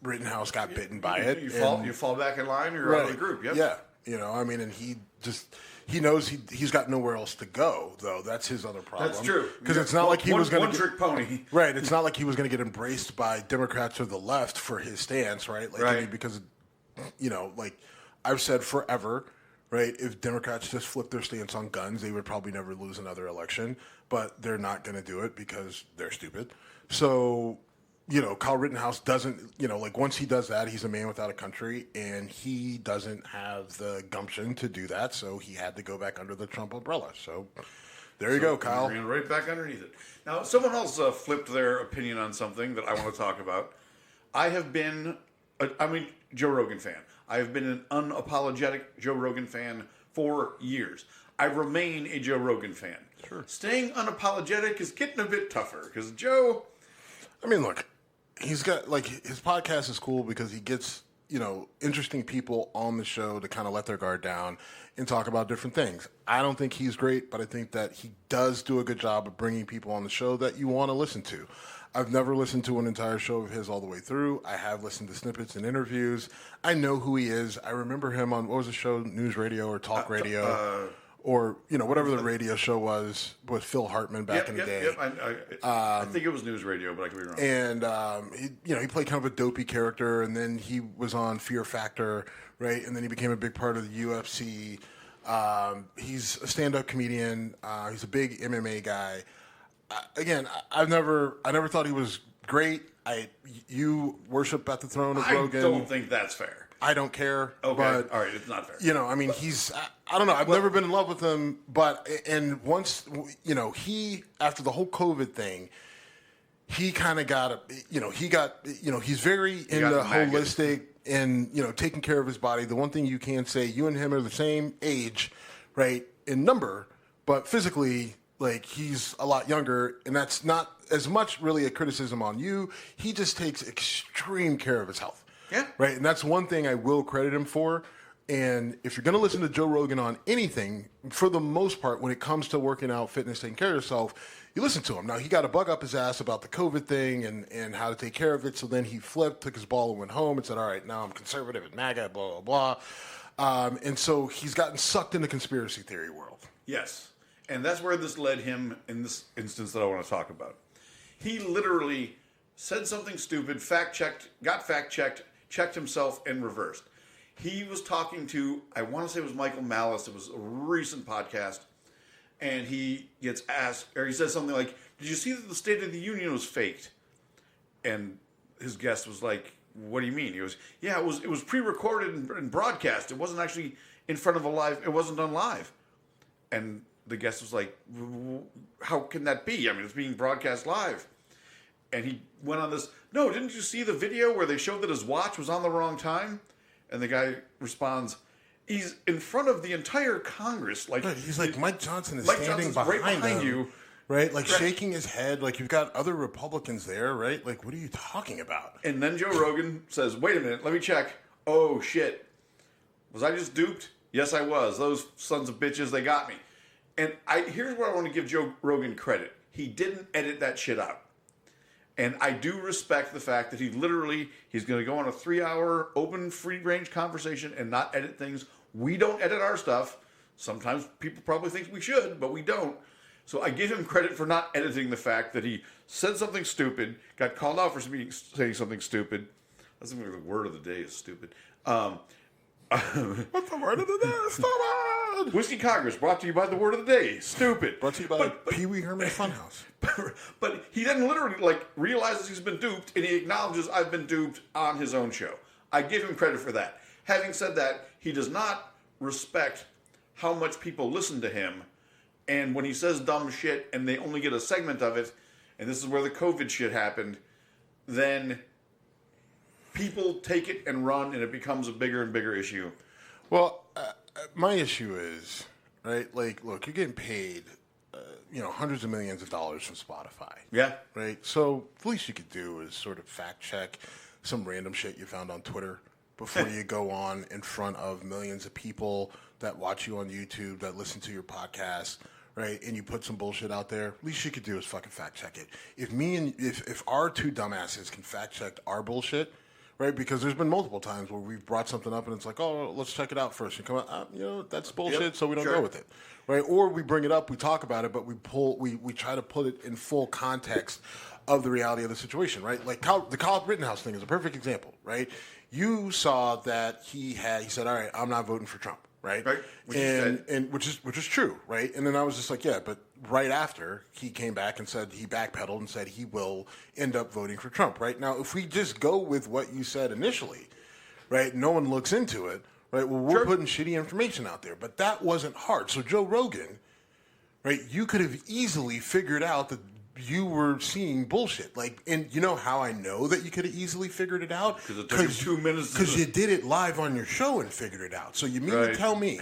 Rittenhouse got bitten by it. You fall back in line, or you're out of the group. Yep. Yeah. And he knows he's got nowhere else to go, though. That's his other problem. That's true. Because it's not like he was going to one-trick pony. Right. It's not like he was going to get embraced by Democrats or the left for his stance, right? Like, right. Because, like I've said forever, right? If Democrats just flipped their stance on guns, they would probably never lose another election. But they're not going to do it because they're stupid. So, Klye Rittenhouse doesn't, like once he does that, he's a man without a country, and he doesn't have the gumption to do that, so he had to go back under the Trump umbrella. So there you go, Kyle. Ran right back underneath it. Now, someone else flipped their opinion on something that I want to talk about. I have been, Joe Rogan fan. I have been an unapologetic Joe Rogan fan for years. I remain a Joe Rogan fan. Sure. Staying unapologetic is getting a bit tougher because Joe. Look, he's got his podcast is cool because he gets interesting people on the show to kind of let their guard down and talk about different things. I don't think he's great, but I think that he does do a good job of bringing people on the show that you want to listen to. I've never listened to an entire show of his all the way through. I have listened to snippets and interviews. I know who he is. I remember him on, what was the show, News Radio or Talk Radio? Or, whatever the radio show was with Phil Hartman back in the day. I think it was News Radio, but I could be wrong. And, he played kind of a dopey character, and then he was on Fear Factor, right? And then he became a big part of the UFC. He's a stand-up comedian. He's a big MMA guy. I never thought he was great. You worship at the throne of Rogan. I don't think that's fair. I don't care. Okay, but, all right, it's not fair. He's, I don't know. I've never been in love with him, and once, he, after the whole COVID thing, he kind of got, he's very into holistic and, taking care of his body. The one thing you can say, you and him are the same age, right, in number, but physically, he's a lot younger, and that's not as much really a criticism on you. He just takes extreme care of his health. Yeah. Right. And that's one thing I will credit him for. And if you're going to listen to Joe Rogan on anything, for the most part, when it comes to working out, fitness, taking care of yourself, you listen to him. Now, he got a bug up his ass about the COVID thing and how to take care of it. So then he flipped, took his ball and went home and said, all right, now I'm conservative and MAGA, blah, blah, blah. And so he's gotten sucked into conspiracy theory world. Yes. And that's where this led him in this instance that I want to talk about. He literally said something stupid, got fact-checked, checked himself, and reversed. He was talking to, I want to say it was Michael Malice. It was a recent podcast. And he gets asked, or he says something like, did you see that the State of the Union was faked? And his guest was like, what do you mean? He goes, yeah, it was pre-recorded and broadcast. It wasn't actually in front of it wasn't done live. And the guest was like, how can that be? I mean, it's being broadcast live. And he went on this, no, didn't you see the video where they showed that his watch was on the wrong time? And the guy responds, he's in front of the entire Congress. He's like, Mike Johnson is standing behind him, you. Right? Shaking his head. You've got other Republicans there, right? What are you talking about? And then Joe Rogan says, wait a minute, let me check. Oh, shit. Was I just duped? Yes, I was. Those sons of bitches, they got me. And here's where I want to give Joe Rogan credit. He didn't edit that shit out. And I do respect the fact that he's going to go on a 3-hour open free-range conversation and not edit things. We don't edit our stuff. Sometimes people probably think we should, but we don't. So I give him credit for not editing the fact that he said something stupid, got called out for saying something stupid. That's the word of the day is stupid. What's the word of the day? Stupid! Whiskey Congress, brought to you by the word of the day, stupid. Brought to you by Pee Wee Herman Funhouse. But he then literally realizes he's been duped, and he acknowledges I've been duped on his own show. I give him credit for that. Having said that, he does not respect how much people listen to him, and when he says dumb shit and they only get a segment of it, and this is where the COVID shit happened, then people take it and run, and it becomes a bigger and bigger issue. Well, my issue is, right, look, you're getting paid, hundreds of millions of dollars from Spotify. Yeah. Right? So the least you could do is sort of fact check some random shit you found on Twitter before you go on in front of millions of people that watch you on YouTube, that listen to your podcast, right? And you put some bullshit out there. Least you could do is fucking fact check it. If our two dumbasses can fact check our bullshit, right? Because there's been multiple times where we've brought something up and it's like, oh, let's check it out first. And come out, that's bullshit, so we don't go with it, right? Or we bring it up, we talk about it, but we try to put it in full context of the reality of the situation, right? Like the Klye Rittenhouse thing is a perfect example, right? You saw that he said, all right, I'm not voting for Trump, right? Right. And which is true, right? And then I was just like, yeah, but right after, he came back and said he backpedaled and said he will end up voting for Trump, right? Now, if we just go with what you said initially, right, no one looks into it, right, well, we're putting shitty information out there. But that wasn't hard. So Joe Rogan, right, you could have easily figured out that you were seeing bullshit. Like, and you know how I know that you could have easily figured it out? Because it took you 2 minutes. Because you did it live on your show and figured it out. So you mean to tell me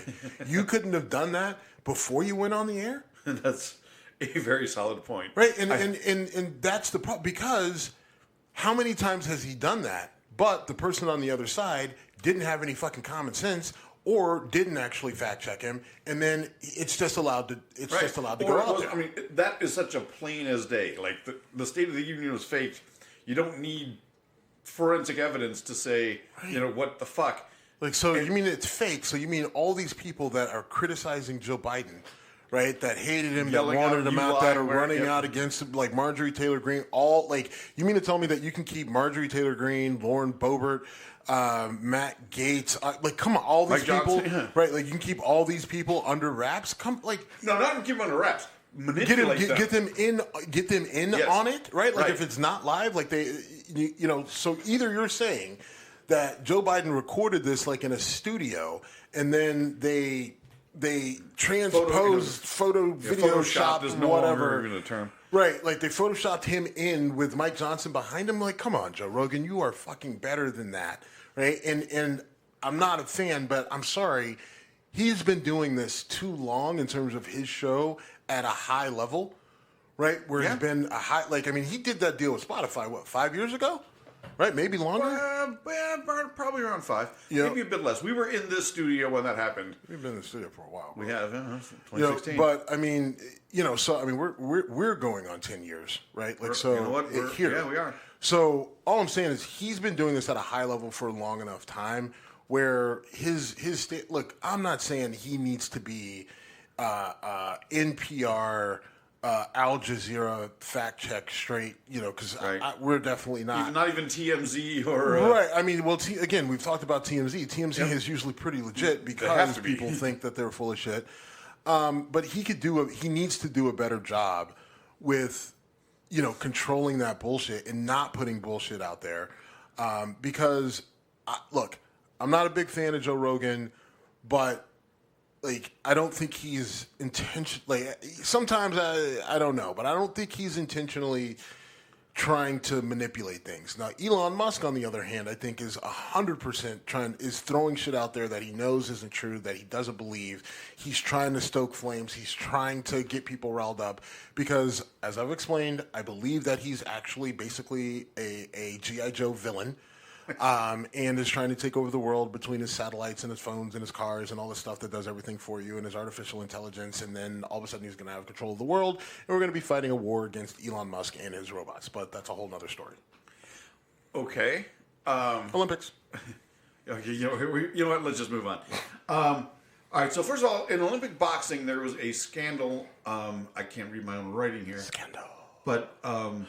you couldn't have done that before you went on the air? That's a very solid point. Right, and that's the problem. Because how many times has he done that? But the person on the other side didn't have any fucking common sense or didn't actually fact check him, and then it's just allowed to go out there. I mean, that is such a plain as day. Like, the State of the Union was fake. You don't need forensic evidence to say, what the fuck. Like, so you mean it's fake? So you mean all these people that are criticizing Joe Biden, right, that hated him, that wanted him out, that are running out against him, like Marjorie Taylor Greene, you mean to tell me that you can keep Marjorie Taylor Greene, Lauren Boebert, Matt Gaetz, come on, all these people, right? Like, you can keep all these people under wraps. No, not even keep them under wraps. Manipulate them. Get them in on it, right? Like, if it's not live, like so either you're saying that Joe Biden recorded this like in a studio, and then they transposed Photoshopped whatever. Even a term. Right, like they photoshopped him in with Mike Johnson behind him. Like, come on, Joe Rogan, you are fucking better than that, right? And I'm not a fan, but I'm sorry, he's been doing this too long in terms of his show at a high level, right? Where he's been a high, he did that deal with Spotify, 5 years ago? Right, maybe longer? Probably around 5. Maybe a bit less. We were in this studio when that happened. We've been in the studio for a while. We have, 2016. But we're going on 10 years, right? Like, so you know what? Yeah, we are. So all I'm saying is he's been doing this at a high level for a long enough time where his state. Look, I'm not saying he needs to be NPR. Al Jazeera fact check straight, because we're definitely not. Not even TMZ or. Right. I mean, well, again, we've talked about TMZ. TMZ is usually pretty legit because people think that they're full of shit. But he needs to do a better job with, controlling that bullshit and not putting bullshit out there. Because, look, I'm not a big fan of Joe Rogan, but. I don't think he's sometimes I don't know, but I don't think he's intentionally trying to manipulate things. Now, Elon Musk, on the other hand, I think is 100% is throwing shit out there that he knows isn't true, that he doesn't believe. He's trying to stoke flames. He's trying to get people riled up because, as I've explained, I believe that he's actually basically a G.I. Joe villain. And is trying to take over the world between his satellites and his phones and his cars and all the stuff that does everything for you and his artificial intelligence. And then all of a sudden he's going to have control of the world. And we're going to be fighting a war against Elon Musk and his robots. But that's a whole nother story. Okay. Olympics. Okay, you know what? Let's just move on. All right. So first of all, in Olympic boxing, there was a scandal. I can't read my own writing here. Scandal. But Iman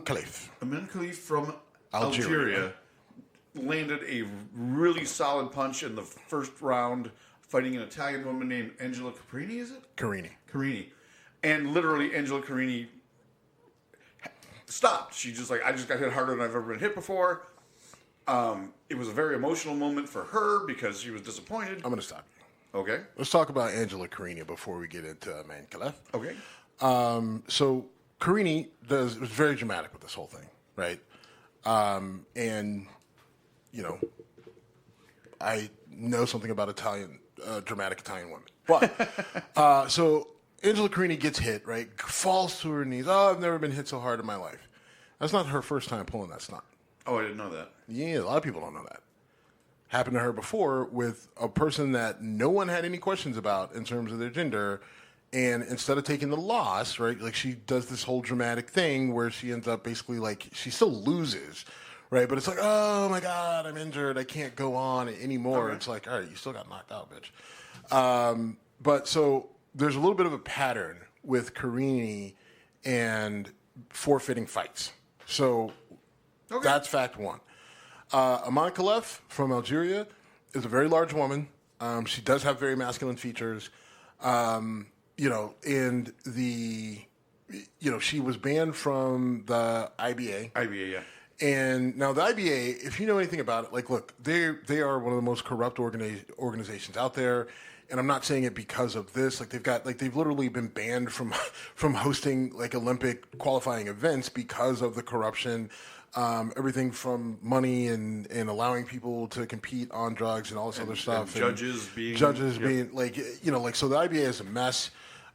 Khalif from Algeria landed a really solid punch in the first round, fighting an Italian woman named Angela Carini, is it? Carini. And literally, Angela Carini stopped. She I just got hit harder than I've ever been hit before. It was a very emotional moment for her because she was disappointed. I'm going to stop you. Okay. Let's talk about Angela Carini before we get into Man Khalif. Okay. So Carini was very dramatic with this whole thing, right? And, I know something about dramatic Italian women. But, so Angela Carini gets hit, right? Falls to her knees. Oh, I've never been hit so hard in my life. That's not her first time pulling that stunt. Oh, I didn't know that. Yeah, a lot of people don't know that. Happened to her before with a person that no one had any questions about in terms of their gender. And instead of taking the loss, right, she does this whole dramatic thing where she ends up basically she still loses, right? But it's like, oh my God, I'm injured. I can't go on anymore. Okay. It's like, all right, you still got knocked out, bitch. But so there's a little bit of a pattern with Carini and forfeiting fights. So that's fact one. Iman Khalif from Algeria is a very large woman. She does have very masculine features. and she was banned from the IBA. IBA, yeah. And now the IBA, if you know anything about it, like, look, they are one of the most corrupt organizations out there. And I'm not saying it because of this. Like, they've literally been banned from hosting like Olympic qualifying events because of the corruption. Everything from money and allowing people to compete on drugs and all this other stuff. And judges being so the IBA is a mess.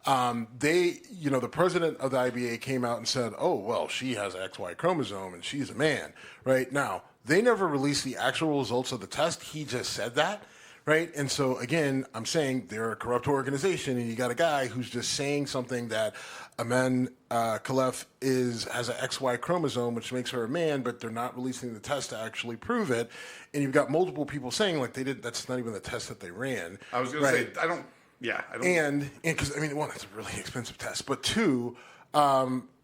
The president of the IBA came out and said, oh, well, she has an XY chromosome and she's a man. Right now, they never released the actual results of the test. He just said that. Right. And so, again, I'm saying they're a corrupt organization, and you got a guy who's just saying something that Amen Khalef has an XY chromosome, which makes her a man, but they're not releasing the test to actually prove it. And you've got multiple people saying, like, that's not even the test that they ran. I was going to say, I don't. And because, one, it's a really expensive test. But two,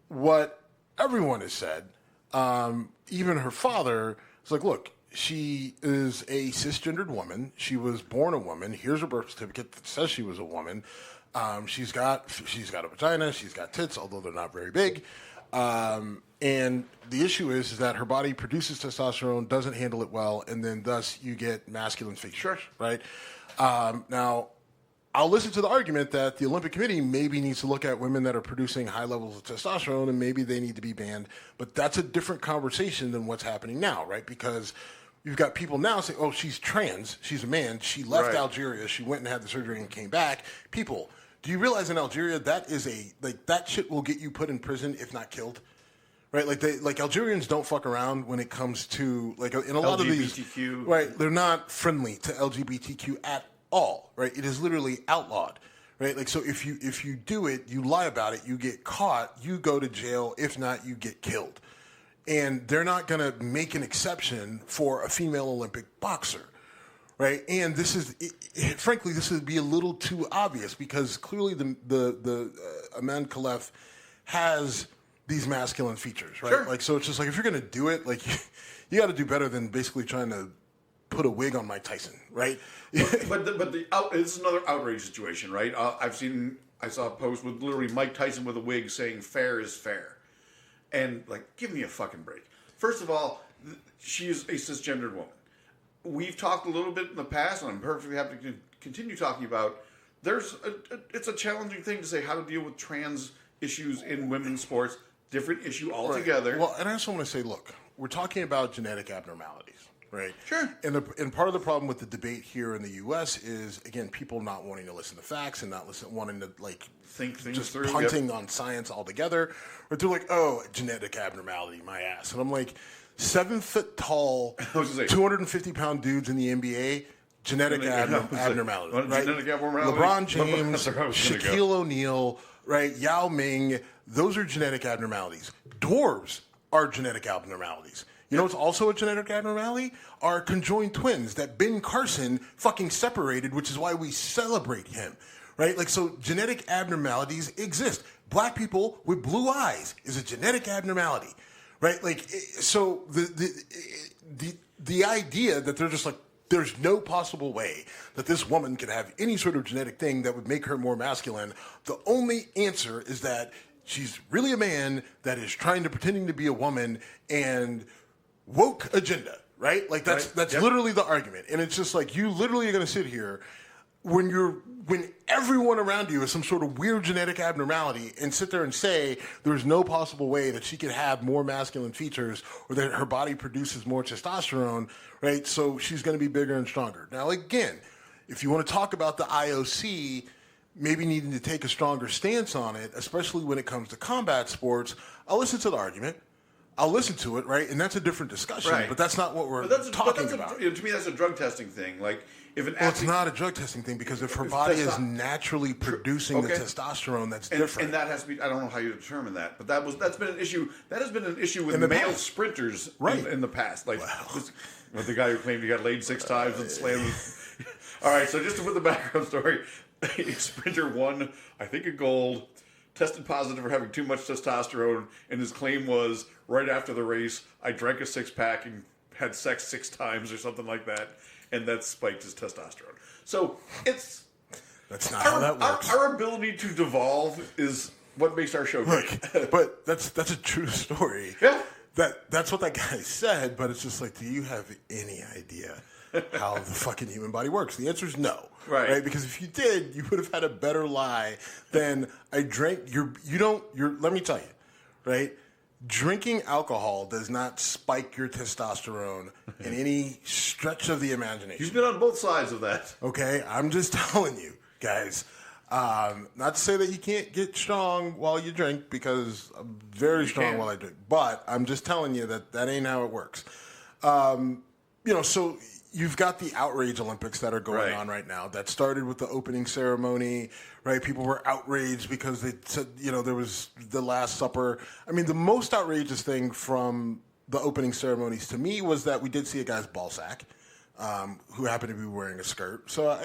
what everyone has said, even her father, is like, look, she is a cisgendered woman. She was born a woman. Here's her birth certificate that says she was a woman. She's got a vagina. She's got tits, although they're not very big. And the issue is that her body produces testosterone, doesn't handle it well, and then thus you get masculine features. Sure. Right? Now, I'll listen to the argument that the Olympic Committee maybe needs to look at women that are producing high levels of testosterone, and maybe they need to be banned. But that's a different conversation than what's happening now, right? Because you've got people now saying, oh, she's trans, she's a man, she left Algeria, she went and had the surgery and came back. People, do you realize in Algeria that shit will get you put in prison if not killed? Right? Like Algerians don't fuck around when it comes to, like, in a lot of these, right, they're not friendly to LGBTQ at all, right? It is literally outlawed, right? Like, so if you do it, you lie about it, you get caught, you go to jail. If not, you get killed. And they're not going to make an exception for a female Olympic boxer, right? And frankly, this would be a little too obvious because clearly the Aman Khalef has these masculine features, right? Sure. Like, so it's just like, if you're going to do it, like, you got to do better than basically trying to put a wig on Mike Tyson, right? but this is another outrage situation, right? I saw a post with literally Mike Tyson with a wig saying "fair is fair," and, like, give me a fucking break. First of all, she is a cisgendered woman. We've talked a little bit in the past, and I'm perfectly happy to continue talking about. It's a challenging thing to say how to deal with trans issues in women's sports. Different issue altogether. Right. Well, and I also want to say, look, we're talking about genetic abnormalities. Right. Sure. And part of the problem with the debate here in the U.S. is, again, people not wanting to listen to facts and wanting to, like, think things just through. Punting on science altogether. Or they're like, oh, genetic abnormality, my ass. And I'm like, 7 foot tall, 250-pound dudes in the NBA, genetic abnormality. Right? Genetic abnormality. LeBron James, Shaquille O'Neal, right? Yao Ming, those are genetic abnormalities. Dwarves are genetic abnormalities. You know what's also a genetic abnormality? Are conjoined twins that Ben Carson fucking separated, which is why we celebrate him, right? Like, so genetic abnormalities exist. Black people with blue eyes is a genetic abnormality, right? Like, so the idea that they're just like, there's no possible way that this woman could have any sort of genetic thing that would make her more masculine. The only answer is that she's really a man that is pretending to be a woman, and woke agenda, right? Like, that's literally the argument. And it's just like, you literally are going to sit here when everyone around you is some sort of weird genetic abnormality and sit there and say there's no possible way that she could have more masculine features or that her body produces more testosterone, right? So she's going to be bigger and stronger. Now, again, if you want to talk about the IOC maybe needing to take a stronger stance on it, especially when it comes to combat sports, I'll listen to the argument. I'll listen to it, right? And that's a different discussion, right. But that's not what we're talking about. To me, that's a drug testing thing. Like, if an athlete, it's not a drug testing thing, because if her body is naturally producing the testosterone, that's different. And that has to be. I don't know how you determine that, but that's been an issue. That has been an issue with male sprinters in the past. Like, with the guy who claimed he got laid 6 times and slammed. All right, so just to put the background story, a sprinter won, I think, a gold. Tested positive for having too much testosterone, and his claim was, right after the race, I drank a 6-pack and had sex 6 times or something like that, and that spiked his testosterone. So That's not how that works. Our ability to devolve is what makes our show great. But that's a true story. Yeah. That's what that guy said, but it's just like, do you have any idea how the fucking human body works? The answer is no. Right. Because if you did, you would have had a better lie than I drank. Let me tell you, right? Drinking alcohol does not spike your testosterone in any stretch of the imagination. You've been on both sides of that. Okay? I'm just telling you, guys. Not to say that you can't get strong while you drink, because I'm very strong while I drink. But I'm just telling you that ain't how it works. So you've got the outrage Olympics that are going on right now. That started with the opening ceremony, right? People were outraged because they said, there was the Last Supper. I mean, the most outrageous thing from the opening ceremonies to me was that we did see a guy's ball sack. Who happened to be wearing a skirt. So,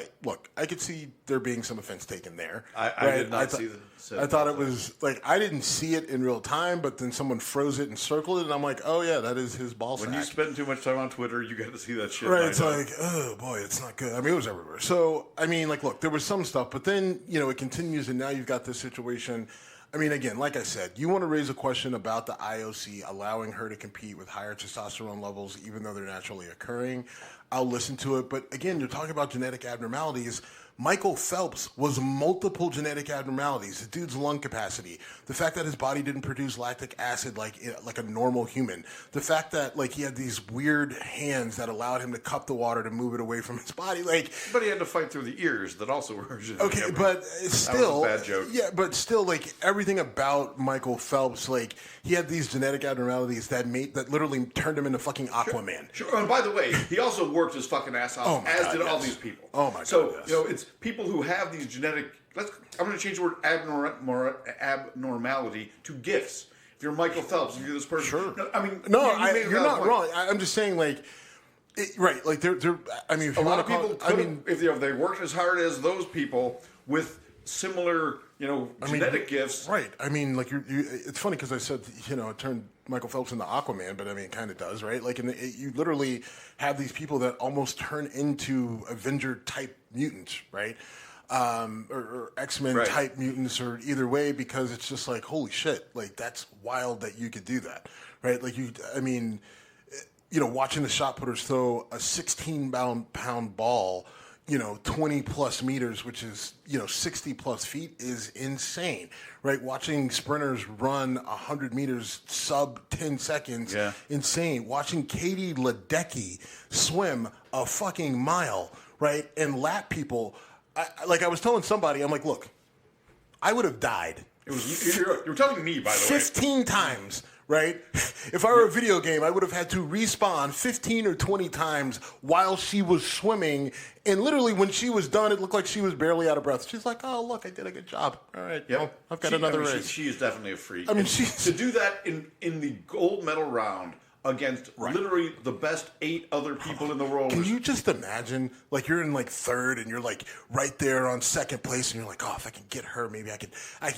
I could see there being some offense taken there. I did not see the... I thought it was, I didn't see it in real time, but then someone froze it and circled it, and I'm like, oh, yeah, that is his ball sack. When you spend too much time on Twitter, you get to see that shit. Right, it's like, oh, boy, it's not good. I mean, it was everywhere. So, look, there was some stuff, but then, it continues, and now you've got this situation. I mean, again, like I said, you want to raise a question about the IOC allowing her to compete with higher testosterone levels, even though they're naturally occurring. I'll listen to it. But again, you're talking about genetic abnormalities. Michael Phelps was multiple genetic abnormalities. The dude's lung capacity, the fact that his body didn't produce lactic acid like a normal human, the fact that he had these weird hands that allowed him to cup the water to move it away from his body. But he had to fight through the ears that also were genetic. Okay, but still, that was a bad joke. Yeah, but still, everything about Michael Phelps, he had these genetic abnormalities that literally turned him into fucking Aquaman. Sure. And by the way, he also worked his fucking ass off, all these people. Oh my god. So it's people who have these genetic. I'm going to change the word abnormality to gifts. If you're Michael Phelps, if you're this person, sure. You're not wrong. I'm just saying, right? They're. I mean, if a lot of people. If they worked as hard as those people with similar, genetic gifts. Right. I mean, it's funny because I said, it turned Michael Phelps into Aquaman, but I mean, it kind of does, right? You literally have these people that almost turn into Avenger-type mutants, right? Or X-Men type mutants, or either way, because it's just holy shit, that's wild that you could do that, right? Watching the shot putters throw a 16-pound ball, 20 plus meters, which is, 60 plus feet, is insane, right? Watching sprinters run 100 meters sub 10 seconds, insane. Watching Katie Ledecky swim a fucking mile, right? And lap people. I was telling somebody, I'm like, look, I would have died. You were telling me, by the way. 15 times. Right? If I were a video game, I would have had to respawn 15 or 20 times while she was swimming. And literally, when she was done, it looked like she was barely out of breath. She's like, oh, look, I did a good job. All right, well, I've got another race. She is definitely a freak. I mean, to do that in the gold medal round against literally the best 8 other people in the world. Can you just imagine, you're in third and you're right there on second place, and you're like, oh, if I can get her, maybe I could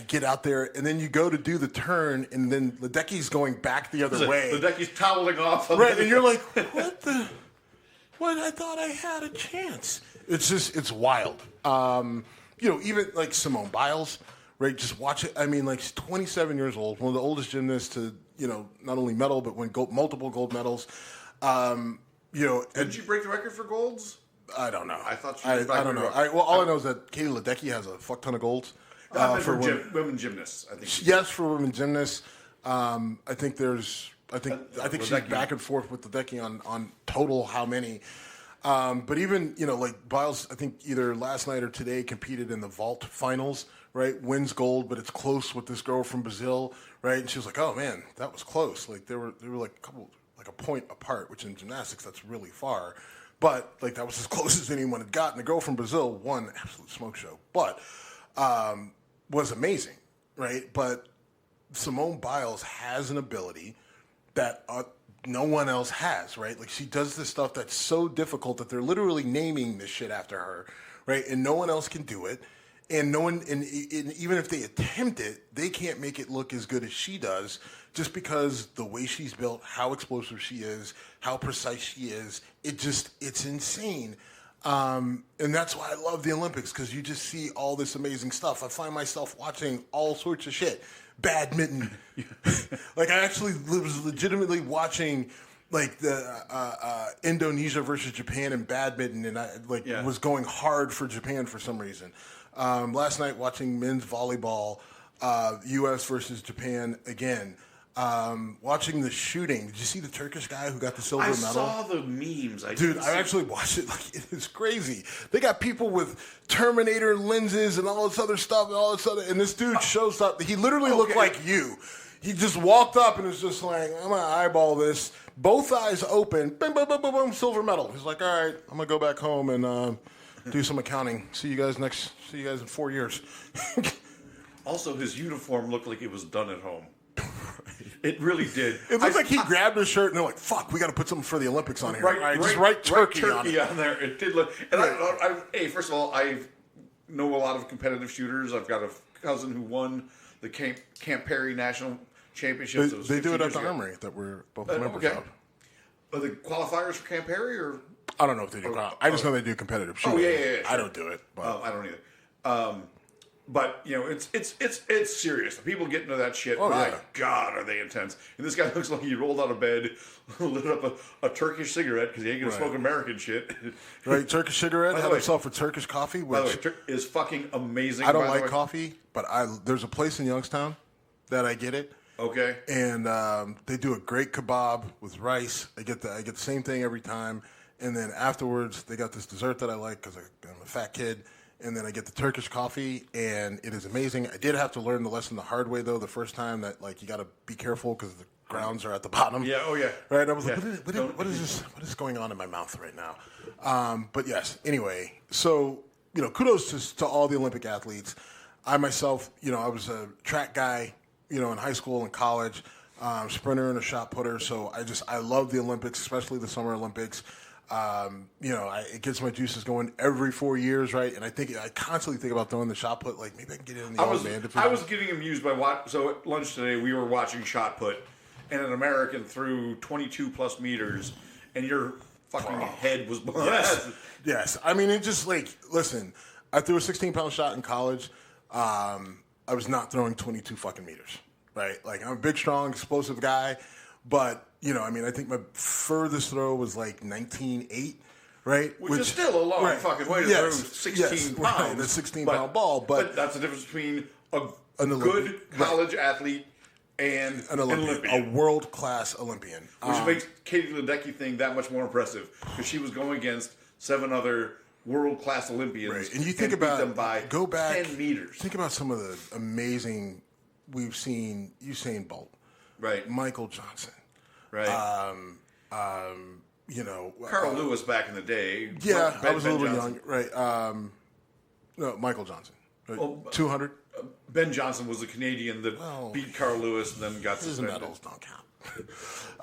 get out there, and then you go to do the turn, and then Ledecky's going back the other way. Ledecky's toweling off. Right, and you're like, what? I thought I had a chance. It's wild. Even Simone Biles, right? Just watch it. I mean, she's 27 years old, one of the oldest gymnasts to, not only medal, but win multiple gold medals. Did she break the record for golds? I don't know. I thought she I don't know. All I know is that Katie Ledecky has a fuck ton of golds. For women gymnasts, I think. Yes, for women gymnasts. I think she's back and forth with Ledecky on total how many. But even, Biles, I think either last night or today competed in the vault finals, right? Wins gold, but it's close with this girl from Brazil, right? And she was like, oh man, that was close. They were a point apart, which in gymnastics, that's really far. But that was as close as anyone had gotten. The girl from Brazil won, absolute smoke show, but was amazing, right? But Simone Biles has an ability that no one else has, right? She does this stuff that's so difficult that they're literally naming this shit after her, right? And no one else can do it. And no one, and even if they attempt it, they can't make it look as good as she does, just because the way she's built, how explosive she is, how precise she is, it's insane. And that's why I love the Olympics, because you just see all this amazing stuff. I find myself watching all sorts of shit. Badminton. Like, I actually was legitimately watching, like, the Indonesia versus Japan in badminton, and I was going hard for Japan for some reason. Last night, watching men's volleyball, U.S. versus Japan again. Watching the shooting. Did you see the Turkish guy who got the silver medal? I saw the memes. I actually watched it. Like, it is crazy. They got people with Terminator lenses and all this other stuff and this dude shows up. He literally looked like you. He just walked up and was just like, I'm going to eyeball this. Both eyes open. Boom, boom, boom, boom, boom, silver medal. He's like, all right, I'm going to go back home and do some accounting. See you guys in 4 years. Also, his uniform looked like it was done at home. It really did. It looked like he grabbed his shirt and they're like, "Fuck, we got to put something for the Olympics on here." Just write turkey on there. It did look. And hey, first of all, I know a lot of competitive shooters. I've got a cousin who won the Camp Perry National Championships. They do it at the Armory that we're both members of. Are the qualifiers for Camp Perry or? I don't know if they do. I just know they do competitive shooting. Oh yeah. Sure. I don't do it. But. I don't either. But you know, it's serious. The people get into that shit. Oh, My God, are they intense? And this guy looks like he rolled out of bed, lit up a Turkish cigarette because he ain't gonna smoke American shit. Right, Turkish cigarette. Had himself a Turkish coffee, which by the way, is fucking amazing. I don't like coffee, but there's a place in Youngstown that I get it. Okay. And they do a great kebab with rice. I get the same thing every time, and then afterwards they got this dessert that I like because I'm a fat kid. And then I get the Turkish coffee, and it is amazing. I did have to learn the lesson the hard way, though, the first time that, like, you got to be careful because the grounds are at the bottom. Yeah, oh, yeah. Right? I was like, what is this? What is going on in my mouth right now? But, yes, anyway. So, you know, kudos to all the Olympic athletes. I myself, you know, I was a track guy, you know, in high school and college, sprinter and a shot putter. So I love the Olympics, especially the Summer Olympics. You know, it gets my juices going every 4 years, right? And I constantly think about throwing the shot put. Like, maybe I can get it in the old man division. I was getting amused by so at lunch today we were watching shot put, and an American threw 22 plus meters, and your fucking head was blown. Yes. I mean, it just like, listen, I threw a 16-pound shot in college. I was not throwing 22 fucking meters, right? Like, I'm a big, strong, explosive guy, but. You know, I mean, I think my furthest throw was like 19.8, right? Which is still a long fucking way to throw 16 pounds. Right, the 16-pound ball. But that's the difference between a good college athlete and an Olympian. A world-class Olympian. Which makes Katie Ledecky thing that much more impressive because she was going against 7 other world-class Olympians. Right. And you think about, them by go back, 10 meters. Think about some of the amazing, we've seen Usain Bolt. Right. Michael Johnson. Right. You know, Carl Lewis back in the day. Yeah, I was a little young. Right. No, Michael Johnson. Right. 200. Ben Johnson was the Canadian that beat Carl Lewis and then got suspended. His medals don't count.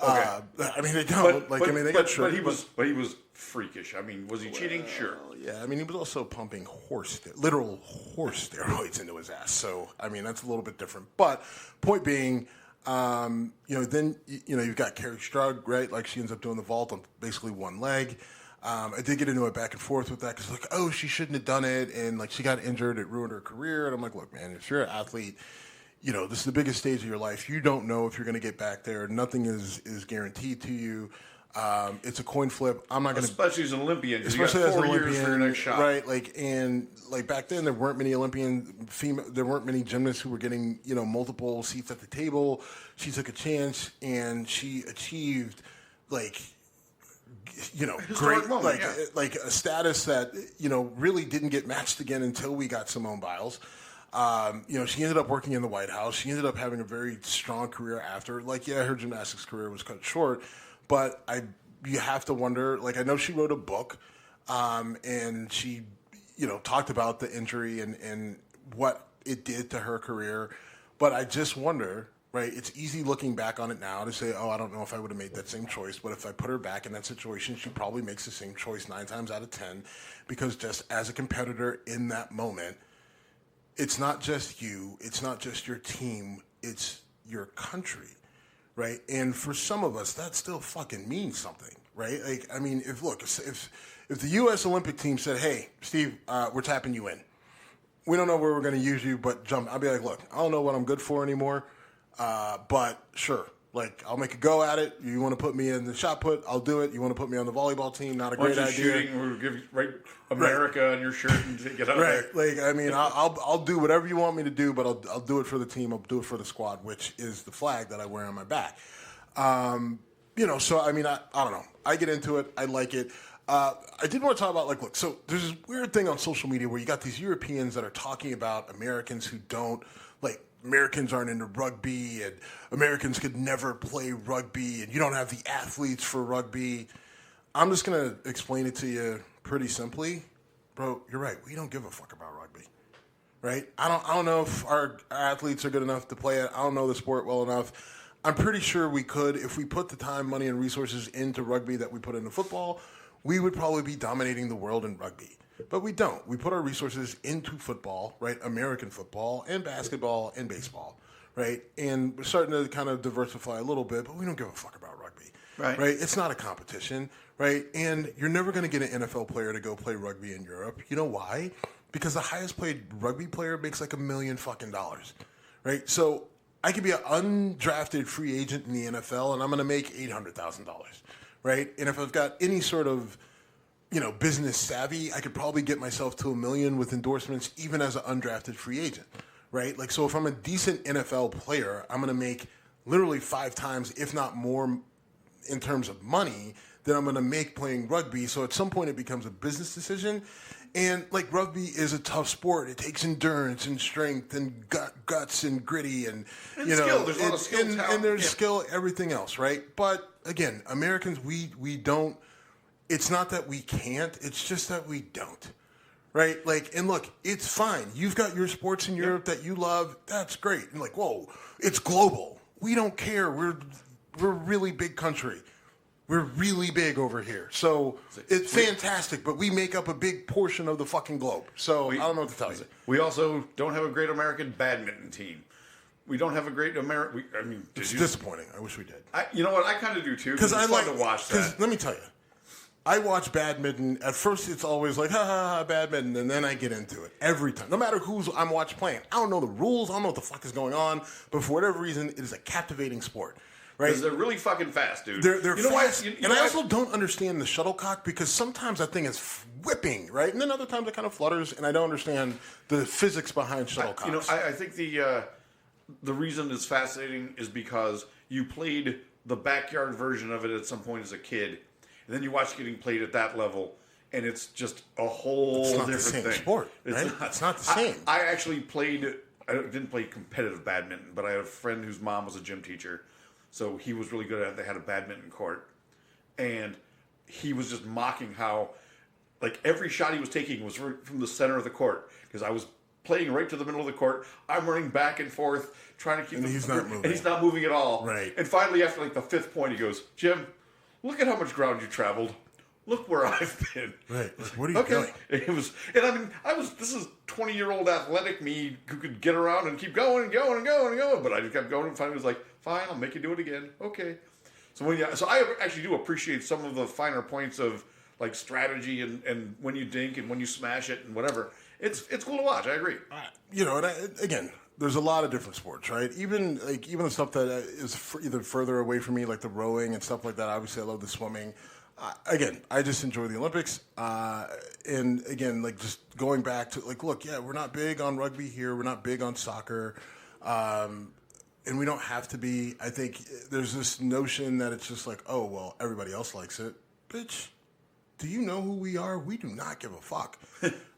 Okay. I mean, they don't. They got tricked. But he was freakish. I mean, was he cheating? Sure. Yeah. I mean, he was also pumping literal horse steroids into his ass. So, I mean, that's a little bit different. But point being. You know, then, you know, you've got Carrie Strug, right? Like, she ends up doing the vault on basically one leg. I did get into a back and forth with that because, like, oh, she shouldn't have done it. And, like, she got injured. It ruined her career. And I'm like, look, man, if you're an athlete, you know, this is the biggest stage of your life. You don't know if you're going to get back there. Nothing is guaranteed to you. It's a coin flip. I'm not going to, especially as an Olympian. Especially as an Olympian, years for your next shot, right? Like back then, there weren't many there weren't many gymnasts who were getting, you know, multiple seats at the table. She took a chance and she achieved, like, you know, great, moment, like a status that, you know, really didn't get matched again until we got Simone Biles. You know, she ended up working in the White House. She ended up having a very strong career after. Like, yeah, her gymnastics career was cut short. But you have to wonder, like, I know she wrote a book, and she, you know, talked about the injury and what it did to her career. But I just wonder, right, it's easy looking back on it now to say, oh, I don't know if I would have made that same choice. But if I put her back in that situation, she probably makes the same choice 9 times out of 10. Because just as a competitor in that moment, it's not just you, it's not just your team, it's your country. Right, and for some of us, that still fucking means something, right? Like, I mean, if the U.S. Olympic team said, "Hey, Steve, we're tapping you in. We don't know where we're going to use you, but jump." I'll be like, "Look, I don't know what I'm good for anymore, but sure." Like, I'll make a go at it. You want to put me in the shot put, I'll do it. You want to put me on the volleyball team, not a great idea. Shooting, we'll give you America on your shirt and get out there. Like, I mean, I'll do whatever you want me to do, but I'll do it for the team. I'll do it for the squad, which is the flag that I wear on my back. So, I mean, I don't know. I get into it. I like it. I did want to talk about, like, look, so there's this weird thing on social media where you got these Europeans that are talking about Americans who don't, like, Americans aren't into rugby, and Americans could never play rugby, and you don't have the athletes for rugby. I'm just going to explain it to you pretty simply. Bro, you're right. We don't give a fuck about rugby, right? I don't know if our athletes are good enough to play it. I don't know the sport well enough. I'm pretty sure we could. If we put the time, money, and resources into rugby that we put into football, we would probably be dominating the world in rugby. But we don't. We put our resources into football, right? American football and basketball and baseball, right? And we're starting to kind of diversify a little bit, but we don't give a fuck about rugby, right? It's not a competition, right? And you're never going to get an NFL player to go play rugby in Europe. You know why? Because the highest paid rugby player makes like $1 million fucking dollars, right? So I could be an undrafted free agent in the NFL, and I'm going to make $800,000, right? And if I've got any sort of business savvy, I could probably get myself to $1 million with endorsements, even as an undrafted free agent, right? Like, so if I'm a decent NFL player, I'm going to make literally 5 times, if not more, in terms of money than I'm going to make playing rugby. So at some point, it becomes a business decision. And like, rugby is a tough sport. It takes endurance and strength and guts and gritty and skill. There's a lot of skill, and there's skill, everything else, right? But again, Americans, we don't. It's not that we can't, it's just that we don't, right? Like, and look, it's fine. You've got your sports in Europe that you love. That's great. And like, whoa, it's global. We don't care. We're a really big country. We're really big over here. So it's fantastic, but we make up a big portion of the fucking globe. So I don't know what to tell you. We also don't have a great American badminton team. We don't have a great American. It's disappointing. I wish we did. You know what? I kind of do too. Because I like to watch that. Let me tell you. I watch badminton. At first, it's always like, ha, ha, ha, badminton, and then I get into it every time. No matter who's I'm watching playing. I don't know the rules. I don't know what the fuck is going on. But for whatever reason, it is a captivating sport, right? Because they're really fucking fast, dude. They're fast. I also don't understand the shuttlecock because sometimes that thing is whipping, right? And then other times it kind of flutters, and I don't understand the physics behind shuttlecocks. I think the reason it's fascinating is because you played the backyard version of it at some point as a kid. And then you watch it getting played at that level, and it's just a whole different thing. It's not the same sport, right? It's not the same. I actually I didn't play competitive badminton, but I had a friend whose mom was a gym teacher, so he was really good at it. They had a badminton court, and he was just mocking how, like, every shot he was taking was from the center of the court, because I was playing right to the middle of the court. I'm running back and forth, trying to keep and he's not moving. And he's not moving at all. Right. And finally, after like the 5th point, he goes, "Jim, look at how much ground you traveled. Look where I've been." Right. Like, what are you doing? This is 20-year-old athletic me who could get around and keep going and going and going and going. But I just kept going and finally was like, fine, I'll make you do it again. Okay. So I actually do appreciate some of the finer points of like strategy and when you dink and when you smash it and whatever. It's cool to watch. I agree. Again, there's a lot of different sports, right? Even the stuff that is either further away from me, like the rowing and stuff like that. Obviously, I love the swimming. Again, I just enjoy the Olympics. And again, like, just going back to, like, look, yeah, we're not big on rugby here. We're not big on soccer. And we don't have to be. I think there's this notion that it's just like, oh, well, everybody else likes it. Bitch, do you know who we are? We do not give a fuck.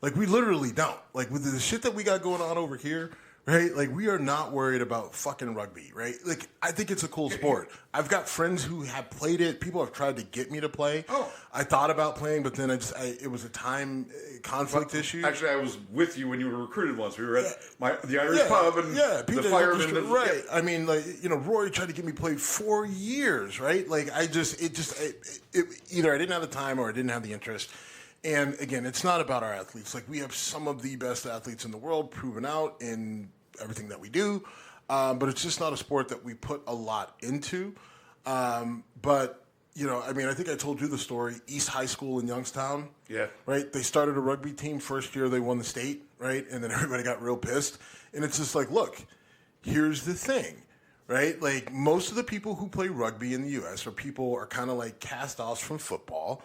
Like, we literally don't. Like, with the shit that we got going on over here, right? Like, we are not worried about fucking rugby, right? Like, I think it's a cool sport. I've got friends who have played it. People have tried to get me to play. Oh. I thought about playing, but then it was a time conflict issue. Actually, I was with you when you were recruited once. We were at the Irish pub and the firemen. Right. I mean, like, Rory tried to get me to play 4 years, right? Like, either I didn't have the time or I didn't have the interest. And again, it's not about our athletes. Like, we have some of the best athletes in the world proven out in everything that we do, but it's just not a sport that we put a lot into. But I mean, I think I told you the story. East High School in Youngstown. Yeah. Right? They started a rugby team. First year they won the state, right? And then everybody got real pissed. And it's just like, look, here's the thing, right? Like, most of the people who play rugby in the U.S. are kind of like cast-offs from football,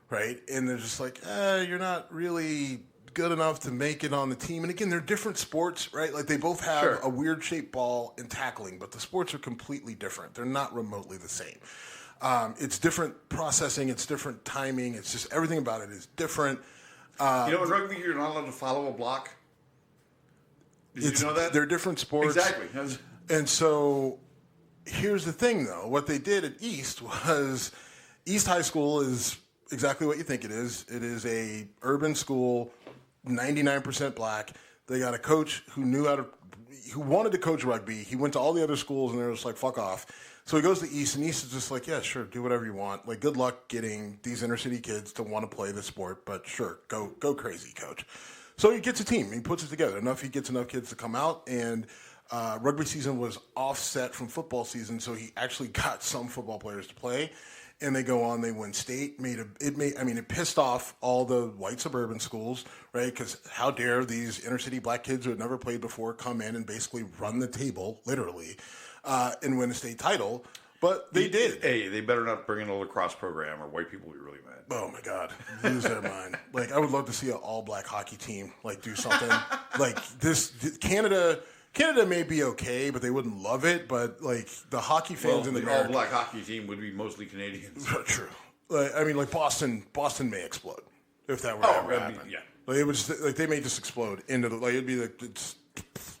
right? And they're just like, you're not really good enough to make it on the team. And again, they're different sports, right? Like, they both have a weird-shaped ball and tackling, but the sports are completely different. They're not remotely the same. It's different processing. It's different timing. It's just everything about it is different. In rugby, you're not allowed to follow a block. Did you know that? They're different sports. Exactly. And so here's the thing, though. What they did at East was East High School is exactly what you think it is. It is a urban school, 99% black. They got a coach who who wanted to coach rugby. He went to all the other schools, and they're just like, fuck off. So he goes to East, and East is just like, yeah, sure, do whatever you want. Like, good luck getting these inner city kids to want to play the sport, but sure, go crazy, coach. So he gets a team. He puts it together. He gets enough kids to come out, and rugby season was offset from football season, so he actually got some football players to play. And they go on, they win state. It pissed off all the white suburban schools, right? Because how dare these inner city black kids who had never played before come in and basically run the table, literally, and win a state title. But they did. Hey, they better not bring in a lacrosse program, or white people will be really mad. Oh my God, lose their mind. Like, I would love to see an all-black hockey team do something like this. Canada may be okay, but they wouldn't love it. But the hockey fans in the all-black hockey team would be mostly Canadians. True. Boston may explode if that were to ever happen. Yeah. It would just, they may just explode into the it'd be it's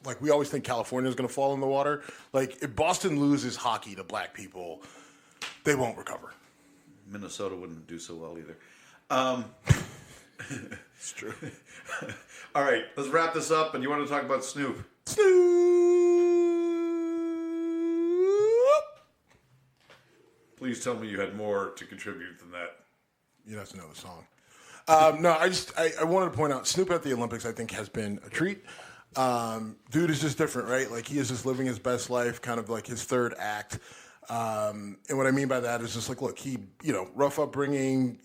like we always think California is going to fall in the water. Like, if Boston loses hockey to black people, they won't recover. Minnesota wouldn't do so well either. It's true. All right, let's wrap this up. And you want to talk about Snoop? Snoop. Please tell me you had more to contribute than that. You'd have to know the song. No, I wanted to point out Snoop at the Olympics, I think, has been a treat. Dude is just different, right? Like, he is just living his best life, kind of like his third act. And what I mean by that is just like, look, he, rough upbringing,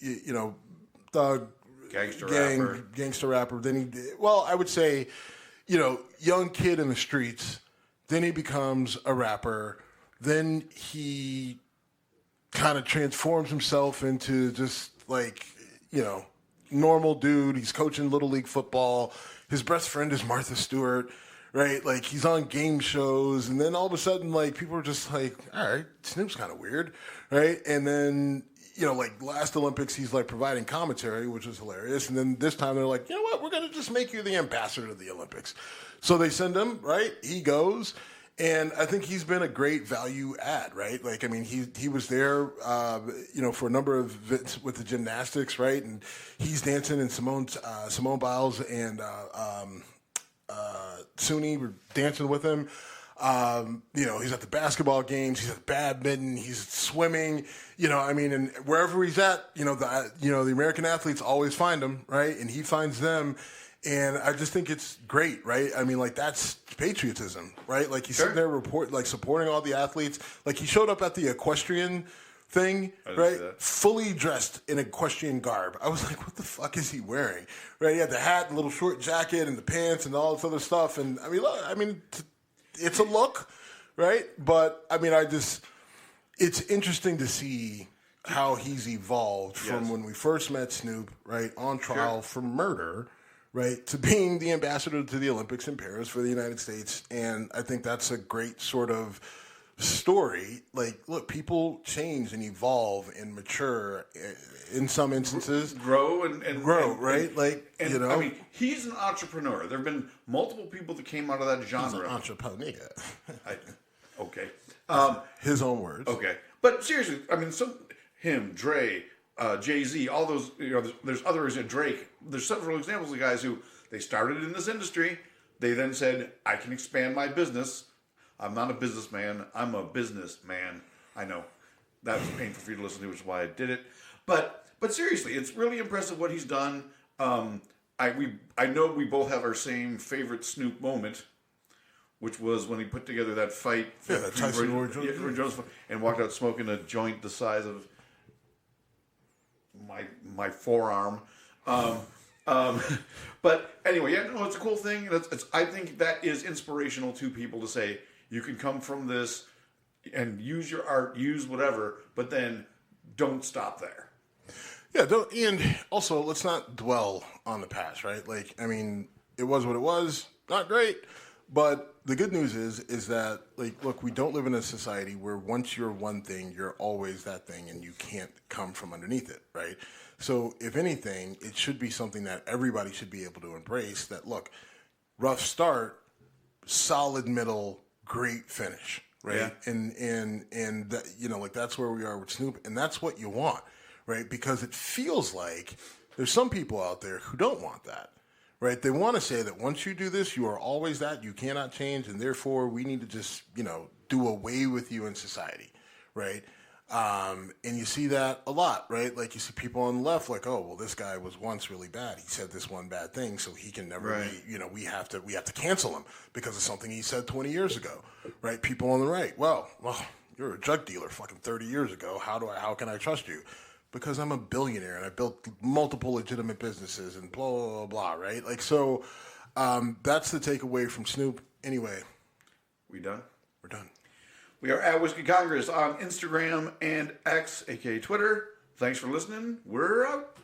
thug, gangster rapper. Then I would say, young kid in the streets. Then he becomes a rapper. Then he kind of transforms himself into just normal dude. He's coaching Little League football. His best friend is Martha Stewart, right? Like, he's on game shows. And then all of a sudden, people are just like, all right, Snoop's kind of weird, right? And then, last Olympics, he's providing commentary, which is hilarious. And then this time they're like, you know what? We're going to just make you the ambassador to the Olympics. So they send him, right? He goes. And I think he's been a great value add, right? He was there, for a number of events with the gymnastics, right? And he's dancing, and Simone Biles and Suni were dancing with him. He's at the basketball games, he's at badminton, he's swimming, and wherever he's at, the American athletes always find him, right? And he finds them. And I just think it's great, right? That's patriotism, right? He's sitting there supporting all the athletes. He showed up at the equestrian thing, right? Fully dressed in equestrian garb. I was like, what the fuck is he wearing? Right? He had the hat, the little short jacket, and the pants, and all this other stuff. And it's a look, right? But it's interesting to see how he's evolved from when we first met Snoop, right, on trial for murder, right, to being the ambassador to the Olympics in Paris for the United States. And I think that's a great sort of story. Look, people change and evolve and mature in some instances. Grow and grow, right? He's an entrepreneur. There have been multiple people that came out of that genre. He's an entrepreneur. Okay. His own words. Okay. But seriously, him, Dre, Jay-Z, all those, there's others, Drake. There's several examples of guys who, they started in this industry. They then said, I can expand my business. I'm not a businessman. I'm a businessman. I know. That was painful for you to listen to, which is why I did it. But seriously, it's really impressive what he's done. I know we both have our same favorite Snoop moment, which was when he put together that fight. Tyson Roy Jones. And walked out smoking a joint the size of my forearm. But anyway, yeah, no, it's a cool thing. I think that is inspirational to people to say you can come from this and use your art, use whatever, but then don't stop there. Yeah, and also let's not dwell on the past, right? Like, I mean, it was what it was, not great, but the good news is that, like, look, we don't live in a society where once you're one thing, you're always that thing, and you can't come from underneath it, right? So, if anything, it should be something that everybody should be able to embrace. That, look, rough start, solid middle, great finish, right? Yeah. And that, you know, like, that's where we are with Snoop, and that's what you want, right? Because it feels like there's some people out there who don't want that, right? They want to say that once you do this, you are always that, you cannot change, and therefore we need to just, you know, do away with you in society, right? And you see that a lot, right? Like, you see people on the left like, oh, well, this guy was once really bad. He said this one bad thing, so he can never be, you know, we have to cancel him because of something he said 20 years ago, right? People on the right, well, you're a drug dealer fucking 30 years ago. How can I trust you? Because I'm a billionaire and I built multiple legitimate businesses and blah, blah, blah, blah, right? Like, so that's the takeaway from Snoop. Anyway. We done? We're done. We are at Whiskey Congress on Instagram and X, aka Twitter. Thanks for listening. We're out.